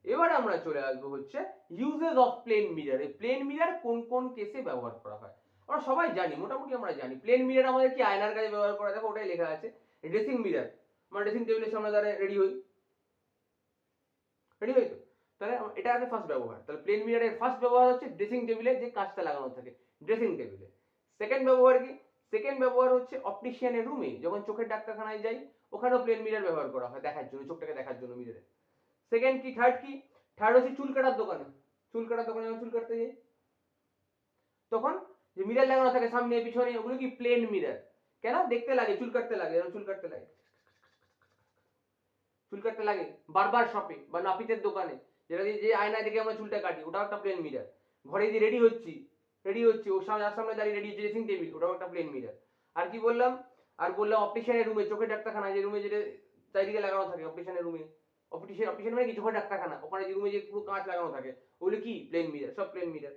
A: এবারে আমরা চলে আসবো হচ্ছে ইউজেস অফ প্লেন মিরর। এই প্লেন মিরর কোন কোন কেসে ব্যবহার করা হয় আমরা সবাই জানি, মোটামুটি আমরা জানি। প্লেন মিরর আমাদের কি আয়নার কাছে ব্যবহার করা, দেখো ওটাই লেখা আছে। ড্রেসিং মিরর, আমরা ড্রেসিং টেবিলের সামনে দাঁড়িয়ে রেডি হই, রেডি হই তো, তাহলে এটা আছে ফার্স্ট ব্যবহার। তাহলে প্লেন মিররের ফার্স্ট ব্যবহার হচ্ছে ড্রেসিং টেবিলে যে কাঁচটা লাগানো থাকে, ড্রেসিং টেবিলে। সেকেন্ড ব্যবহার কি, সেকেন্ড ব্যবহার হচ্ছে অপটিশিয়ানের রুমে, যখন চোখের ডাক্তারখানায় যাই ওখানেও প্লেন মিরর ব্যবহার করা হয়, দেখার জন্য, চোখটাকে দেখার জন্য মিররে। সেকেন্ড কি, থার্ড কি, থার্ড হচ্ছে চুল কাটার দোকানে, চুল কাটার দোকানে যখন চুল কাটতে যাই তখন যে মিরর লাগানো থাকে সামনে পিছনে, ওগুলো কি প্লেন মিরর। কেন, দেখতে লাগে, চুল কাটতে লাগে, চুল কাটতে লাগে, চুল কাটতে লাগে বারবার শপে বা নাপিতের দোকানে, যেটা দিয়ে যে আয়নায় দেখে আমরা চুলটা কাটি, ওটাও একটা প্লেন মিরর। ঘরে যে রেডি হচ্ছি, রেডি হচ্ছি, ওর সামনে আর সামনে দাঁড়িয়ে রেডি হচ্ছে, ড্রেসিং টেবিল, ওটাও একটা প্লেন মিরর। আর কি বললাম, আর বললাম অপটিশিয়ানের রুমে, চোখের ডাক্তারখানা, যে রুমে যেটা চারিদিকে লাগানো থাকে অপটিশিয়ানের রুমে, অপটিশিয়ান মানে কি, চোখের ডাক্তারখানা, ওখানে যে রুমে যে পুরো কাঁচ লাগানো থাকে ওগুলো কি, প্লেন মিরর, সব প্লেন মিরর।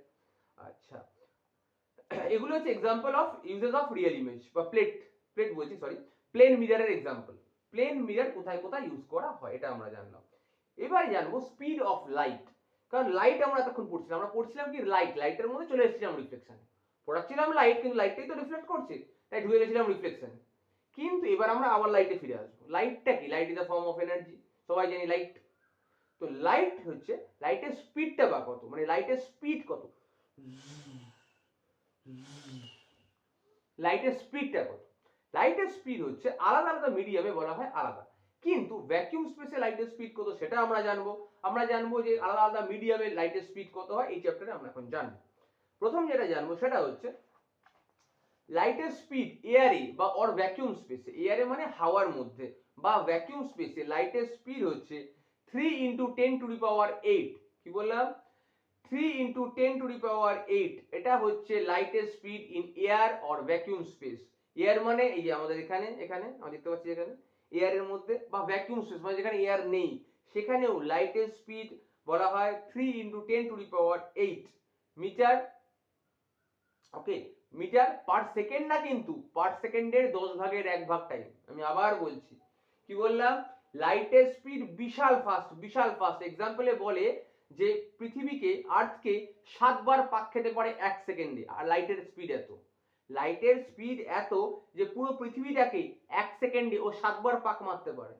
A: আচ্ছা, এগুলো হচ্ছে example of uses of real image বা প্লেট বলছি সরি, প্লেন মিররের এক্সাম্পল। প্লেন মিরর কোথায় কোথায় ইউজ করা হয় এটা আমরা জানলাম। এবার জানবো স্পিড অফ লাইট। কারণ লাইট আমরা এতক্ষণ পড়ছিলাম, কি লাইটের মধ্যে চলে এসেছিলাম রিফ্লেকশন, পড়াচ্ছিলাম লাইট, কিন্তু লাইটটাই তো রিফ্লেক্ট করছে, তাই ঢুকে গেছিলাম রিফ্লেকশন। কিন্তু এবার আমরা আবার লাইটে ফিরে আসবো। লাইটটা কি? Light is the form of energy, সবাই জানি লাইট। তো লাইট হচ্ছে, লাইটের স্পিডটা বা কত, মানে লাইটের স্পিড কত, লাইটের স্পিডটা কত? লাইটের স্পিড হচ্ছে আলাদা আলাদা মিডিয়ামে বলা হয় আলাদা, কিন্তু ভ্যাকুয়াম স্পেসে লাইটের স্পিড কত সেটা আমরা জানবো। আমরা জানবো যে আলাদা আলাদা মিডিয়ামে লাইটের স্পিড কত হয়, এই চ্যাপ্টারে আমরা এখন জানবো। প্রথম যেটা জানবো সেটা হচ্ছে লাইটের স্পিড এয়ারে বা অর ভ্যাকুয়াম স্পেসে, এয়ারে মানে হাওয়ার মধ্যে বা ভ্যাকুয়াম স্পেসে লাইটের স্পিড হচ্ছে 3 × 10⁸। কি বললাম? 3 × 10⁸। এটা হচ্ছে লাইটের speed in air or vacuum space. Air মানে এই যে আমাদের এখানে এখানে আমরা দেখতে পাচ্ছি এখানে এয়ারের মধ্যে, বা ভ্যাকুয়াম স্পেস মানে যেখানে এয়ার নেই সেখানেও লাইটের স্পিড বলা হয় 3 × 10⁸ মিটার। ওকে, মিটার পার সেকেন্ড না, কিন্তু পার সেকেন্ডের 10/1 টাইম। আমি আবার বলছি, কি বললাম? লাইটের স্পিড বিশাল ফাস্ট। এক্সাম্পলে বলে যে পৃথিবীকে, আর্থকে 7 বার পাক খেতে পারে 1 সেকেন্ডে, আর লাইটের স্পিড এত। লাইটের স্পিড এত যে পুরো পৃথিবীটাকে 1 সেকেন্ডে ও 7 বার পাক মারতে পারে।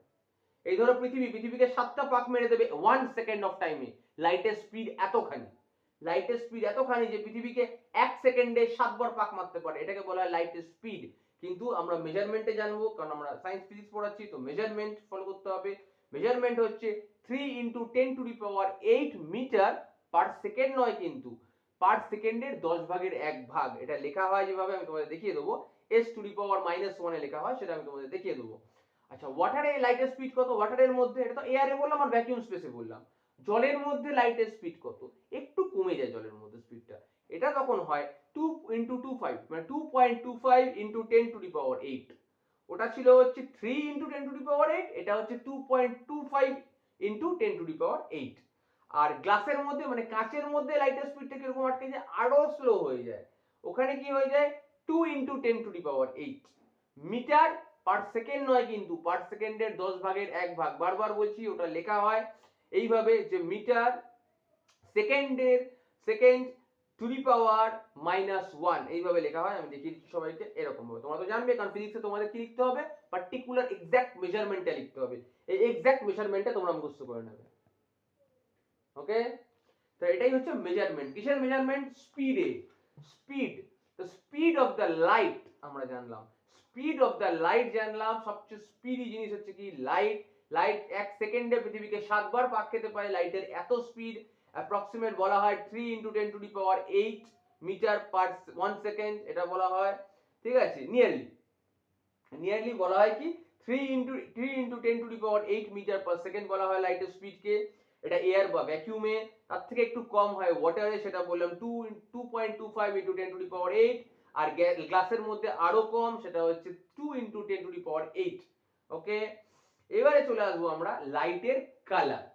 A: এই ধরো পৃথিবীকে 7টা পাক মেরে দেবে 1 সেকেন্ড অফ টাইমে। লাইটের স্পিড এতখানি, যে পৃথিবীকে 1 সেকেন্ডে 7 বার পাক মারতে পারে, এটাকে বলা হয় লাইটের স্পিড। কিন্তু আমরা মেজারমেন্টে জানবো, কারণ আমরা সায়েন্স ফিজিক্স পড়াচ্ছি, তো মেজারমেন্ট ফলো করতে হবে। মেজারমেন্ট হচ্ছে 3 × 10⁸ মিটার পার সেকেন্ড নয়, কিন্তু পার সেকেন্ডের 10/1 এটা লেখা হয় যেভাবে, আমি তোমাদের দেখিয়ে দেবো। s⁻−1 এ লেখা হয়, সেটা আমি তোমাদের দেখিয়ে দেবো। আচ্ছা, ওয়াটারে লাইটের স্পিড কত? ওয়াটারের মধ্যে, এটা তো এয়ারে বললাম আর ভ্যাকুয়াম স্পেসে বললাম। জলের মধ্যে লাইটের স্পিড কত? একটু কমে যায় জলের মধ্যে স্পিডটা, এটা তখন হয় 2 × 25, মানে 2.25 × 10⁸। ওটা ছিল হচ্ছে 3 × 10⁸, এটা হচ্ছে 2.25 × 10⁸। আর গ্লাসের মধ্যে মানে কাঁচের মধ্যে লাইটের স্পিডটা কিরকম আটকে যায়? আরো স্লো হয়ে যায়। ওখানে কি হয়ে যায়? 2 × 10⁸। মিটার পার সেকেন্ড নয়, কিন্তু পার সেকেন্ডের 10/1। বারবার বলছি, ওটা লেখা হয় এইভাবে যে মিটার সেকেন্ড টু দি পাওয়ার -1, এইভাবে লেখা হয়। আমি দেখিয়ে দিচ্ছি সবাইকে এরকম ভাবে। তোমরা তো জানবে, কারণ ফিজিক্সে তোমাদের কি লিখতে হবে? পার্টিকুলার এক্সাক্ট মেজারমেন্টটা লিখতে হবে। এই এক্সাক্ট মেজারমেন্টটা তোমরা মুখস্থ করে নেবে। ওকে, তো এটাই হচ্ছে মেজারমেন্ট। কিসের মেজারমেন্ট? স্পিড। তো স্পিড অফ দ্য লাইট আমরা জানলাম, সবচেয়ে স্পিডি জিনিস হচ্ছে কি? লাইট 1 সেকেন্ডে পৃথিবীকে 7 বার পাক খেতে পারে। লাইটের এত স্পিড অ্যাপ্রক্সিমেট বলা হয় 3 × 10⁸ মিটার পার 1 সেকেন্ড, এটা বলা হয়। ঠিক আছে, নিয়ারলি বলা হয় কি 3 × 10⁸ মিটার পার সেকেন্ড বলা হয় লাইটের স্পিডকে। এটা এয়ার বা ভ্যাকুয়ামে। তার থেকে একটু কম হয় ওয়াটারে, সেটা বললাম 2.25 × 10⁸। আর গ্লাসের মধ্যে আরো কম, সেটা হচ্ছে 2 × 10⁸। ওকে, এবারে চলে আসবো আমরা লাইটের কালার।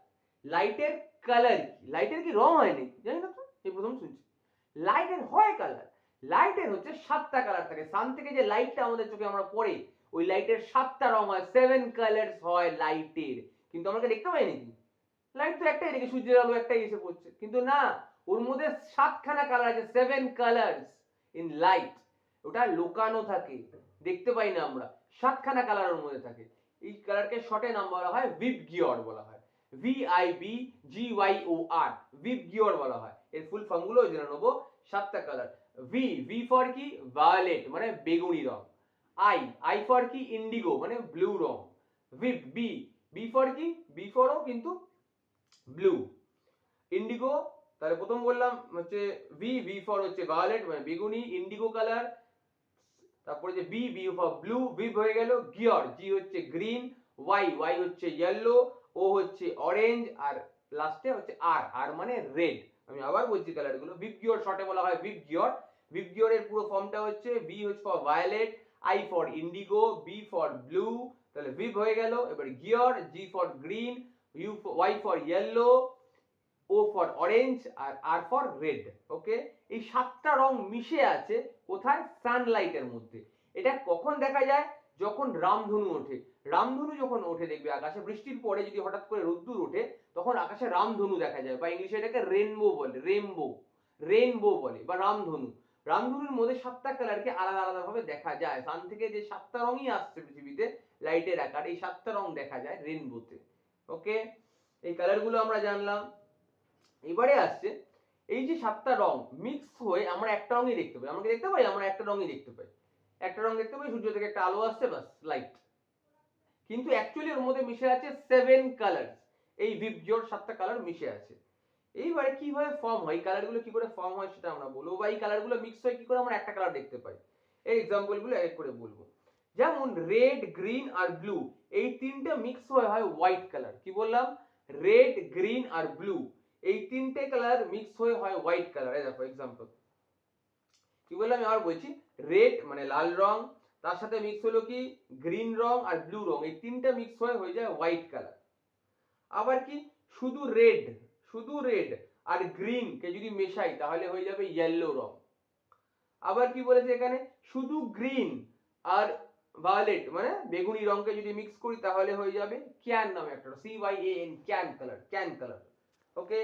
A: লাইটের কি রং হয় নাকি? জানি না তো, এই প্রথম শুনছি। লাইটের হয় কালার। লাইটের হচ্ছে 7টা কালার থাকে। সান থেকে যে লাইটটা আমাদের চোখে আমরা পড়ে, ওই লাইটের 7টা রং হয়, 7 কালারস হয় লাইটের। কিন্তু আমরা দেখতে পাই নাকি? লাইট তো একটাই, দেখি সূর্যের আলো একটাই এসে পড়ছে, কিন্তু না, ওর মধ্যে 7খানা কালার আছে, 7 কালারস ইন লাইট। ওটা লুকানো থাকে, দেখতে পাই না আমরা। 7খানা কালার ওর মধ্যে থাকে। এই কালারকে শর্টে নাম বলা হয় ভিবগিয়র বলা হয়। VIBGYOR, ভিবগিয়র বলা হয়। এর ফুল ফর্ম গুলো জেনে নেবো। 7টা কালার। ভি ফর কি? ভায়োলেট, মানে বেগুনি রং। আই ফর কি? ইন্ডিগো, মানে ব্লু রং। বি ফর কি? বি ফরও কিন্তু ব্লু। ইন্ডিগো, তাহলে প্রথম বললাম হচ্ছে ভি ফর হচ্ছে ভায়োলেট, মানে বেগুনি, ইন্ডিগো কালার। তারপরে যে বি ফর ব্লু, ভিভ হয়ে গেল। গিয়র, জি হচ্ছে গ্রিন, ওয়াই হচ্ছে ইয়েলো, ও হচ্ছে অরেঞ্জ, আর লাস্টে হচ্ছে আর মানে রেড। আমি আবার বলছি কালারগুলো। ভিবগিয়র শর্টে বলা হয় ভিবগিয়র। ভিবগিয়রের পুরো ফর্মটা হচ্ছে ভি হচ্ছে for violet, I for indigo, B for blue, তাহলে ভিভ হয়ে গেল। এবার গিয়র, G for green, Y for yellow, O for orange, আর আর ফর রেড। ওকে, এই 7টা রং মিশে আছে কোথায়? সানলাইটের মধ্যে। এটা কখন দেখা যায়? যখন রামধনু ওঠে। রামধনু যখন ওঠে দেখবে আকাশে, বৃষ্টির পরে যদি হঠাৎ করে রোদ্দুর ওঠে তখন আকাশে রামধনু দেখা যায়, বা ইংলিশে এটাকে রেনবো বলে, রেনবো বলে বা রামধনু। রামধনুর মধ্যে 7টা কালারকে আলাদা আলাদা ভাবে দেখা যায়। সান থেকে যে 7টা রঙই আসছে পৃথিবীতে লাইটের আকারে, এই 7টা রং দেখা যায় রেনবোতে। ওকে, এই কালারগুলো আমরা জানলাম। এবারে আসছে এই যে 7টা রং মিক্স হয়ে আমরা একটা রঙই দেখতে পাই। আমরা কি দেখতে পাই? আমরা একটা রঙই দেখতে পাই। একটা রং দেখতে পাই, সূর্য থেকে একটা আলো আসছে, বাস লাইট। কিন্তু অ্যাকচুয়ালি ওর মধ্যে মিশে আছে 7 কালার। এই বিপজোর 7টা কালার মিশে আছে। এইবারে কিভাবে ফর্ম হয়, এই কালারগুলো কি করে ফর্ম হয় সেটা আমরা বলবো, বা এই কালারগুলো মিক্স হয়ে কি করে আমরা একটা কালার দেখতে পাই। এই এক্সাম্পলগুলো এক এক করে বলবো। যেমন রেড, গ্রিন আর ব্লু, এই তিনটে মিক্স হয়ে হয় হোয়াইট কালার। কি বললাম? রেড, গ্রিন আর ব্লু, এই তিনটে কালার মিক্স হয়ে হয় হোয়াইট কালার। এই দেখো এক্সাম্পল কি বললাম, আবার বলছি। রেড মানে লাল রং, তার সাথে মিক্স হলো কি গ্রিন রং আর ব্লু রং, এই তিনটা মিক্স হয়ে যায় হোয়াইট কালার। আবার কি শুধু রেড আর গ্রিন কে যদি মেশাই তাহলে হয়ে যাবে ইয়েলো রং। আবার কি বলেছে এখানে, শুধু গ্রিন আর ভায়োলেট মানে বেগুনি রংকে যদি মিক্স করি তাহলে হয়ে যাবে ক্যান নামে একটা, CYAN, ক্যান কালার। ওকে,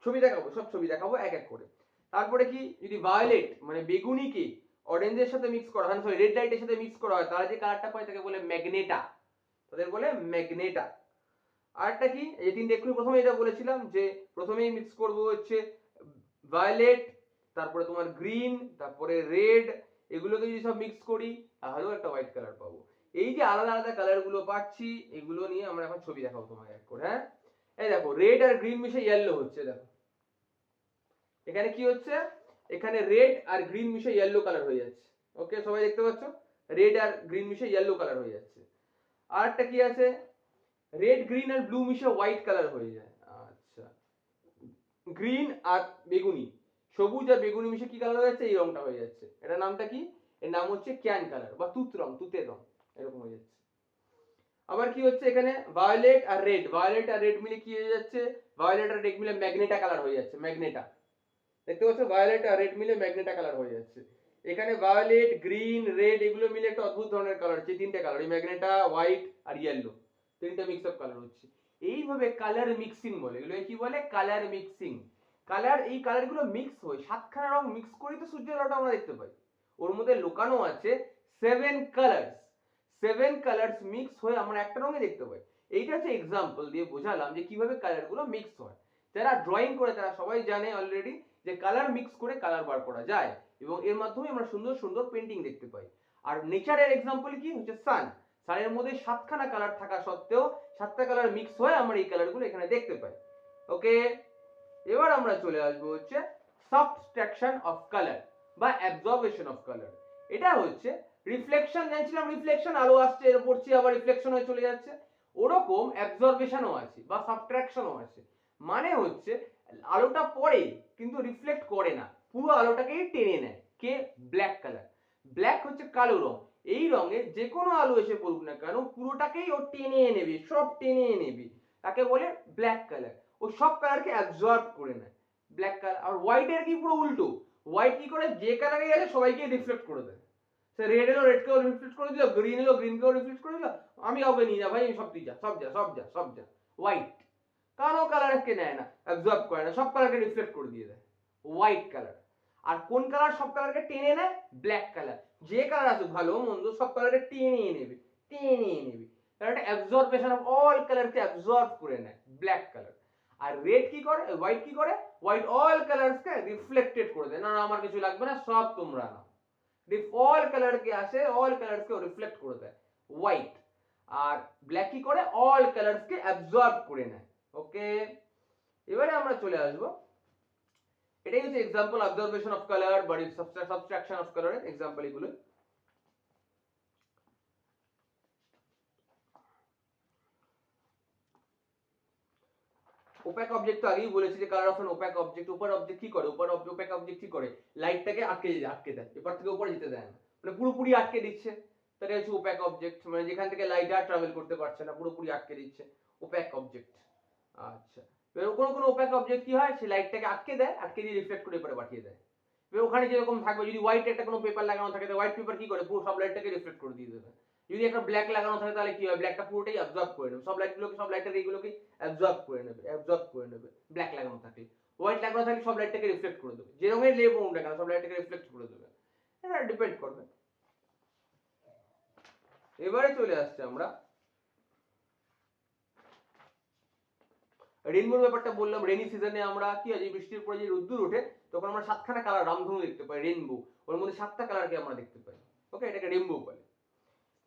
A: ছবি দেখাবো, সব ছবি দেখাবো এক এক করে। তারপরে কি, যদি ভায়োলেট মানে বেগুনিকে অরেঞ্জের সাথে মিক্স করা হয়, সরি রেড লাইটের সাথে মিক্স করা হয়, তাহলে যে কালারটা পাই তাকে বলে ম্যাগনেটা, তাদের বলে ম্যাগনেটা। আরেকটা কি, এই তিনটে একটু প্রথমে এটা বলেছিলাম যে প্রথমেই মিক্স করব হচ্ছে ভায়োলেট, তারপরে তোমার গ্রিন, তারপরে রেড, এগুলোকে যদি সব মিক্স করি তাহলেও একটা হোয়াইট কালার পাবো। এই যে আলাদা আলাদা কালার গুলো পাচ্ছি, এগুলো নিয়ে আমরা এখন ছবি দেখাবো তোমাকে এক করে। হ্যাঁ, এই দেখো রেড আর গ্রিন মিশে ইয়েলো হচ্ছে। দেখো এখানে কি হচ্ছে, এখানে রেড আর গ্রিন মিশে ইয়েলো কালার হয়ে যাচ্ছে। ওকে, সবাই দেখতে পাচ্ছ রেড আর গ্রিন মিশে ইয়েলো কালার হয়ে যাচ্ছে। আর একটা কি আছে, রেড, গ্রিন আর ব্লু মিশে হোয়াইট কালার হয়ে যায়। আচ্ছা, গ্রিন আর বেগুনি, সবুজ আর বেগুনি মিশে কি কালার হয়ে যাচ্ছে, এই রংটা হয়ে যাচ্ছে। এটার নামটা কি? এর নাম হচ্ছে ক্যান কালার বা তুতের রং, এরকম হয়ে যাচ্ছে। আবার কি হচ্ছে এখানে, ভায়োলেট আর রেড মিলে কি হয়ে যাচ্ছে, ভায়োলেট আর রেড মিলে ম্যাগনেটা কালার হয়ে যাচ্ছে, ম্যাগনেটা। দেখতে পাচ্ছ ভায়োলেট আর রেড মিলে ম্যাগনেটা কালার হয়ে যাচ্ছে। এখানে ভায়োলেট, গ্রিন, রেড এগুলো মিলে একটা অদ্ভুত ধরনের কালার হচ্ছে, তিনটে কালার, এই ম্যাগনেটা, হোয়াইট আর ইয়েলো, তিনটা মিক্স আপ কালার হচ্ছে। এইভাবে কালার মিক্সিং বলে, এগুলো কি বলে? Colour mixing. কালার, এই কালারগুলো মিক্স হয়, 7খানা রং মিক্স করেই তো সূর্যের আলোটা আমরা দেখতে পাই। ওর মধ্যে লুকানো আছে 7 কালার্স মিক্স হয়ে আমরা একটা রঙে দেখতে পাই। এইটা হচ্ছে এক্সাম্পল দিয়ে বোঝালাম যে কিভাবে কালারগুলো মিক্স হয়। যারা ড্রয়িং করে তারা সবাই জানে অলরেডি যে কালার মিক্স করে কালার বার করা যায়, এবং এর মাধ্যমে আমরা সুন্দর সুন্দর পেন্টিং দেখতে পাই। আর নেচারের এক্সাম্পল কি হচ্ছে, সানের মধ্যে 7খানা কালার থাকা সত্ত্বেও 7টা কালার মিক্স হয়ে আমরা এই কালারগুলো এখানে দেখতে পাই। ওকে, এবার আমরা চলে আসবো হচ্ছে সাবট্রাকশন অফ কালার বা অ্যাবজর্বেশন অফ কালার। এটা হচ্ছে রিফ্লেকশন, জানছিলাম রিফ্লেকশন, আলো আসছে এর পড়ছে আবার রিফ্লেকশন হয়ে চলে যাচ্ছে, ওরকম অ্যাবজর্বেশনও আছে বা সাবট্রাকশনও আছে। মানে হচ্ছে আলোটা পড়ে কিন্তু রিফ্লেক্ট করে না, পুরো আলোটাকেই টেনে নেয়। কে? Black colour. ব্ল্যাক হচ্ছে কালো রং, এই রঙে যে কোনো আলো এসে পড়ুক না কেন পুরোটাকেই ও টেনে নেবে, সব টেনে নেবে, তাকে বলে ব্ল্যাক কালার। ও সব কালারকে অ্যাবজর্ব করে নেয়, ব্ল্যাক কালার। আর হোয়াইটের কি পুরো উল্টো, হোয়াইট কি করে, যে কালারে গেছে সবাইকে রিফ্লেক্ট করে দেয়। সে রেড এলো রেডকেও রিফ্লেক্ট করে দিল, গ্রিন এলো গ্রিনকেও রিফ্লেক্ট করে দিল, আমি কাউকে নিয়ে যা ভাই, সব তুই যা, সব যা সব যা সব যা। হোয়াইট কারো কালারকে নেয় না, অ্যাবজর্ব করে না, সব কালারকে রিফ্লেক্ট করে দিয়ে দেয়, হোয়াইট কালার। আর কোন কালার সব কালারকে টেনে নেয়? Black colour. যে কালার আছে ভালো মন্দ সব কালারকে টেনে নেবে, টেনে নেবে, কারণ এটা অ্যাবজর্বেশন অফ অল কালারকে অ্যাবজর্ব করে নেয়, ব্ল্যাক কালার। আর রেড কি করে, হোয়াইট কি করে, হোয়াইট অল কালারসকে রিফ্লেক্টেড করে দেয়, না না আমার কিছু লাগবে না, সব তোমরা নাও। অল কালারকে আসে, অল কালারসকে রিফ্লেক্ট করে দেয়, হোয়াইট। আর ব্ল্যাক কি করে, অল কালারসকে অ্যাবজর্ব করে নেয়। ওকে, এবারে আমরা চলে আসবো, এটাই হচ্ছে এক্সাম্পল অবজারভেশন অফ কালার বা সাবট্রাকশন অফ কালারের এক্সাম্পল এগুলো। ওপ্যাক অবজেক্ট তো আগেই বলেছি যে কালার অফ অ্যান ওপ্যাক অবজেক্ট। ওপার অবজেক্ট কি করে, ওপ্যাক অবজেক্ট কি করে, লাইটটাকে আটকে দেয়, এপার থেকে উপরে যেতে দেয় না, মানে পুরোপুরি আটকে দিচ্ছে, তাহলে হচ্ছে ওপ্যাক অবজেক্ট। মানে যেখান থেকে লাইট আর ট্রাভেল করতে পারছে না, পুরোপুরি আটকে দিচ্ছে, ওপ্যাক অবজেক্ট। আচ্ছা, এবার কোনো কোনো ওপ্যাক অবজেক্ট কি হয়, সে লাইটটাকে আটকে দেয়, আটকে দিয়ে রিফ্লেক্ট করে এপারে পাঠিয়ে দেয়, ওখানে যেরকম থাকবে, যদি হোয়াইট একটা কোনো পেপার লাগানো থাকে তো হোয়াইট পেপার কি করে পুরো সব লাইটটাকে রিফ্লেক্ট করে দিয়ে দেবে। যদি একটা ব্ল্যাক লাগানো থাকে তাহলে কি হয়, ব্ল্যাকটা পুরোটাই অ্যাবজর্ব করে নেবে, সব লাইটগুলোকে, সব লাইটের এইগুলোকে অ্যাবজর্ব করে নেবে ব্ল্যাক লাগানো থাকলে। হোয়াইট লাগানো থাকলে সব লাইটটাকে রিফ্লেক্ট করে দেবে, যে রঙের লেপ হোক না কেন সব লাইটটাকে রিফ্লেক্ট করে দেবে। এটা ডিপেন্ড করবে। এবারে চলে আসছে আমরা রেইনবোর ব্যাপারটা বললাম। রেনি সিজনে আমরা কি হয়, যে বৃষ্টির পরে যে রোদ্দুর ওঠে তখন আমরা সাতখানা কালার রামধনু দেখতে পাই, রেইনবো, ওর মধ্যে সাতটা কালারকে আমরা দেখতে পাই। ওকে, এটাকে রেইনবো বলে।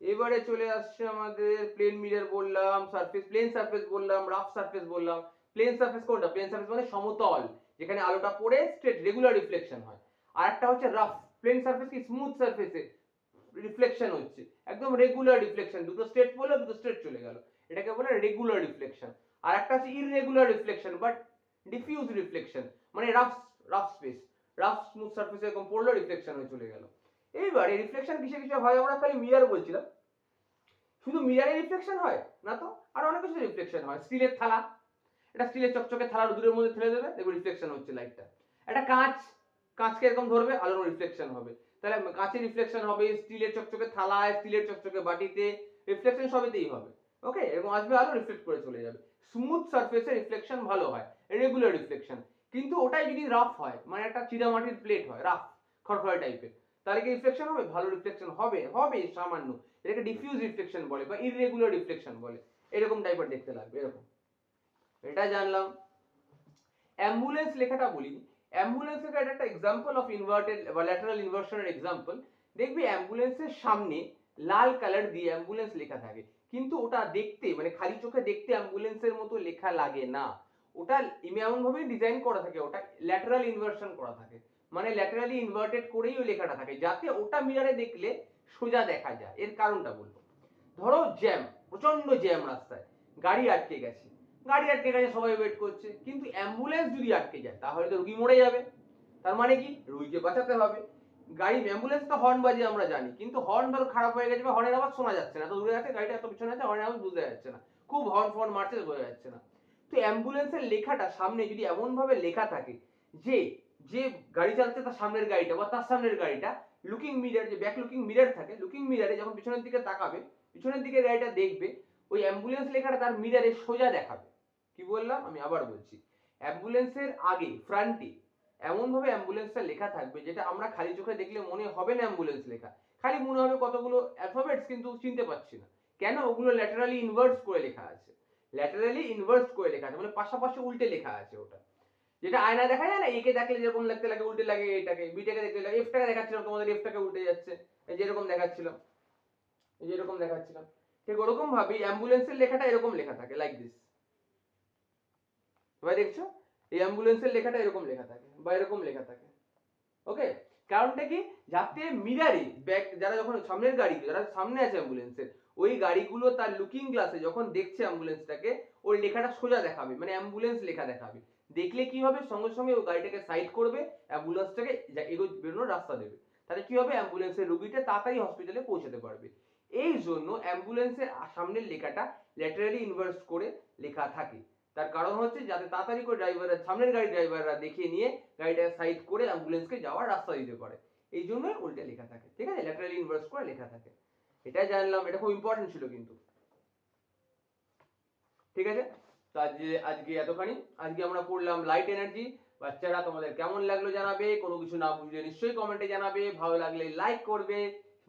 A: এবারে চলে আসছে আমাদের প্লেন মিরর বললাম, সারফেস, প্লেন সারফেস বললাম, রাফ সারফেস বললাম। প্লেন সারফেস কোনটা? প্লেন সারফেস মানে সমতল, যেখানে আলোটা পড়ে স্ট্রেট রেগুলার রিফ্লেকশন হয়। আর একটা হচ্ছে রাফ। প্লেন সারফেস কি স্মুথ সারফেসে রিফ্লেকশন হচ্ছে, একদম রেগুলার রিফ্লেকশন, দুটো স্ট্রেট পড়লো দুটো স্ট্রেট চলে গেল, এটাকে বলে রেগুলার রিফ্লেকশন। আর একটা হচ্ছে irregular reflection but diffuse reflection, মানে রাফ স্পেস, রাফ স্মুথ সারফেসে এরকম পড়লো রিফ্লেকশন হয়ে চলে গেল। এইবার এই রিফ্লেকশন কিসে কিসে হয়, আমরা খালি মিরর বলছিলাম, শুধু মিররে রিফ্লেকশন হয় না তো, আর অনেক কিছু রিফ্লেকশন হয়। স্টিলের থালা, এটা স্টিলের চকচকে থালা রোদের মধ্যে ফেলে দেবে, দেখবে রিফ্লেকশন হচ্ছে লাইটটা। একটা কাঁচকে এরকম ধরবে, আলোর রিফ্লেকশন হবে, তাহলে কাঁচের রিফ্লেকশন হবে, স্টিলের চকচকে থালায়, স্টিলের চকচকে বাটিতে, রিফ্লেকশন সবেতেই হবে। ওকে, এবং আসবে আলো রিফ্লেক্ট করে চলে যাবে। স্মুথ সারফেসে রিফ্লেকশন ভালো হয়, রেগুলার রিফ্লেকশন। কিন্তু ওটাই যদি রাফ হয়, মানে একটা চিড়ামাটির প্লেট হয়, রাফ খড়খড়ে টাইপের, তাহলে কি রিফ্লেকশন হবে? ভালো রিফ্লেকশন হবে, হবে সামান্য। এটাকে ডিফিউজ রিফ্লেকশন বলে বা ইররেগুলার রিফ্লেকশন বলে, এরকম টাইপের দেখতে লাগবে, এরকম। এটা জানলাম। অ্যাম্বুলেন্স লেখাটা বলিনি। অ্যাম্বুলেন্স লেখা এটা একটা এক্সাম্পল অফ ইনভার্টেড বা ল্যাটারাল ইনভার্সনের এক্সাম্পল। দেখবি অ্যাম্বুলেন্সের সামনে লাল কালার দিয়ে অ্যাম্বুলেন্স লেখা থাকে, কিন্তু ওটা দেখতে, মানে খালি চোখে দেখতে অ্যাম্বুলেন্সের মতো লেখা লাগে না। ওটা এমন ভাবেই ডিজাইন করা থাকে, ওটা ল্যাটারাল ইনভার্সন করা থাকে, মানে ল্যাটারালি ইনভার্টেড করেই ওই লেখাটা থাকে, যাতে ওটা মিররে দেখলে সোজা দেখা যায়। এর কারণটা বলবো। ধরো জ্যাম, প্রচন্ড জ্যাম রাস্তায়, গাড়ি আটকে গেছে, সবাই ওয়েট করছে, কিন্তু অ্যাম্বুলেন্স যদি আটকে যায় তাহলে তো রুগী মরে যাবে। তার মানে কি, রুগীকে বাঁচাতে হবে। অ্যাম্বুলেন্স তো হর্ন বাজে আমরা জানি, কিন্তু হর্ন ধরো খারাপ হয়ে গেছে বা হর্নের আওয়াজ শোনা যাচ্ছে না, এত দূরে আছে গাড়িটা, এত পিছনে আছে, হর্নের আওয়াজ বুঝতে যাচ্ছে না, খুব হর্ন ফর্ন মারছে, বোঝা যাচ্ছে না। তো অ্যাম্বুলেন্সের লেখাটা সামনে যদি এমন ভাবে লেখা থাকে যে যে গাড়ি চালাচ্ছে তার সামনের গাড়িটা বা তার সামনের গাড়িটা লুকিং মিরর, যে ব্যাক লুকিং মিরর থাকে, লুকিং মিররে যখন পিছনের দিকে তাকাবে, পিছনের দিকে গাড়িটা দেখবে, ওই অ্যাম্বুলেন্স লেখাটা তার মিররে সোজা দেখাবে। কি বললাম, আমি আবার বলছি, অ্যাম্বুলেন্সের আগে ফ্রন্টে এমন ভাবে অ্যাম্বুলেন্সটা লেখা থাকবে যেটা আমরা খালি চোখে দেখলে মনে হবে না অ্যাম্বুলেন্স লেখা, খালি মনে হবে কতগুলো অ্যালফাবেটস, কিন্তু চিনতে পারছি না কেন, ওগুলো ল্যাটারালি ইনভার্স করে লেখা আছে, মানে পাশাপাশি উল্টে লেখা আছে। ওটা যেটা আয়না দেখা যায় না, একে দেখলে যেরকম দেখতে লাগে উল্টে লাগে, এটাকে বিটাকে দেখলে লাগে, এফটাকে দেখাচ্ছিলাম তোমাদের, এফটাকে উল্টে যাচ্ছে, এই যেরকম দেখাচ্ছিলাম, ঠিক ওরকম ভাবে অ্যাম্বুলেন্সের লেখাটা এরকম লেখা থাকে, লাইক দিস। এবার দেখছো, এই অ্যাম্বুলেন্সের লেখাটা এরকম লেখা থাকে বা এরকম লেখা থাকে। ওকে, কারণটা কি, যাতে মিরারে ব্যাক, যারা যখন সামনের গাড়ি, যারা সামনে আছে অ্যাম্বুলেন্সের, ওই গাড়িগুলো তার লুকিং গ্লাসে যখন দেখছে অ্যাম্বুলেন্সটাকে, ওই লেখাটা সোজা দেখাবে, মানে অ্যাম্বুলেন্স লেখা দেখাবে। দেখলে কি হবে, সঙ্গে সঙ্গে ওই গাড়িটাকে সাইড করবে, অ্যাম্বুলেন্সটাকে বেরোনোর রাস্তা দেবে, তাহলে কি হবে, অ্যাম্বুলেন্সের রোগীটা তাড়াতাড়ি হসপিটালে পৌঁছাতে পারবে। এই জন্য অ্যাম্বুলেন্সের সামনের লেখাটা ল্যাটারালি ইনভার্স করে লেখা থাকে। তার কারণ হচ্ছে যাতে তাড়াতাড়ি করে ড্রাইভাররা, সামনের গাড়ি ড্রাইভাররা দেখে নিয়ে গাড়িটা সাইড করে অ্যাম্বুলেন্সকে যাওয়ার রাস্তা দিতে পারে, এই জন্যই উল্টে লেখা থাকে। ঠিক আছে, ল্যাটারালি ইনভার্স করে লেখা থাকে। এটা জানলাম, এটা খুব ইম্পর্টেন্ট ছিল কিন্তু। ঠিক আছে, তো আজকে এতখানি। আজকে আমরা পড়লাম লাইট এনার্জি। বাচ্চারা তোমাদের কেমন লাগলো জানাবে, কোনো কিছু না বুঝলে নিশ্চয়ই কমেন্টে জানাবে, ভালো লাগলে লাইক করবে,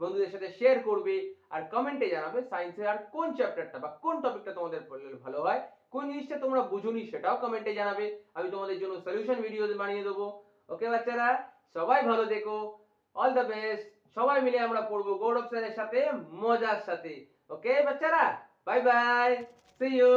A: বন্ধুদের সাথে শেয়ার করবে, আর কমেন্টে জানাবে সায়েন্সের আর কোন চ্যাপ্টারটা বা কোন টপিকটা তোমাদের পড়লে ভালো হয়, কোন জিনিসটা তোমরা বুঝোনি সেটাও কমেন্টে জানাবে, আমি তোমাদের জন্য সলিউশন ভিডিও বানিয়ে দেবো। ওকে বাচ্চারা, সবাই ভালো থেকো, অল দ্য বেস্ট। সবাই মিলে আমরা পড়বো গৌরব স্যারের সাথে, মজার সাথে। ওকে বাচ্চারা, বাই বাই, সি ইউ।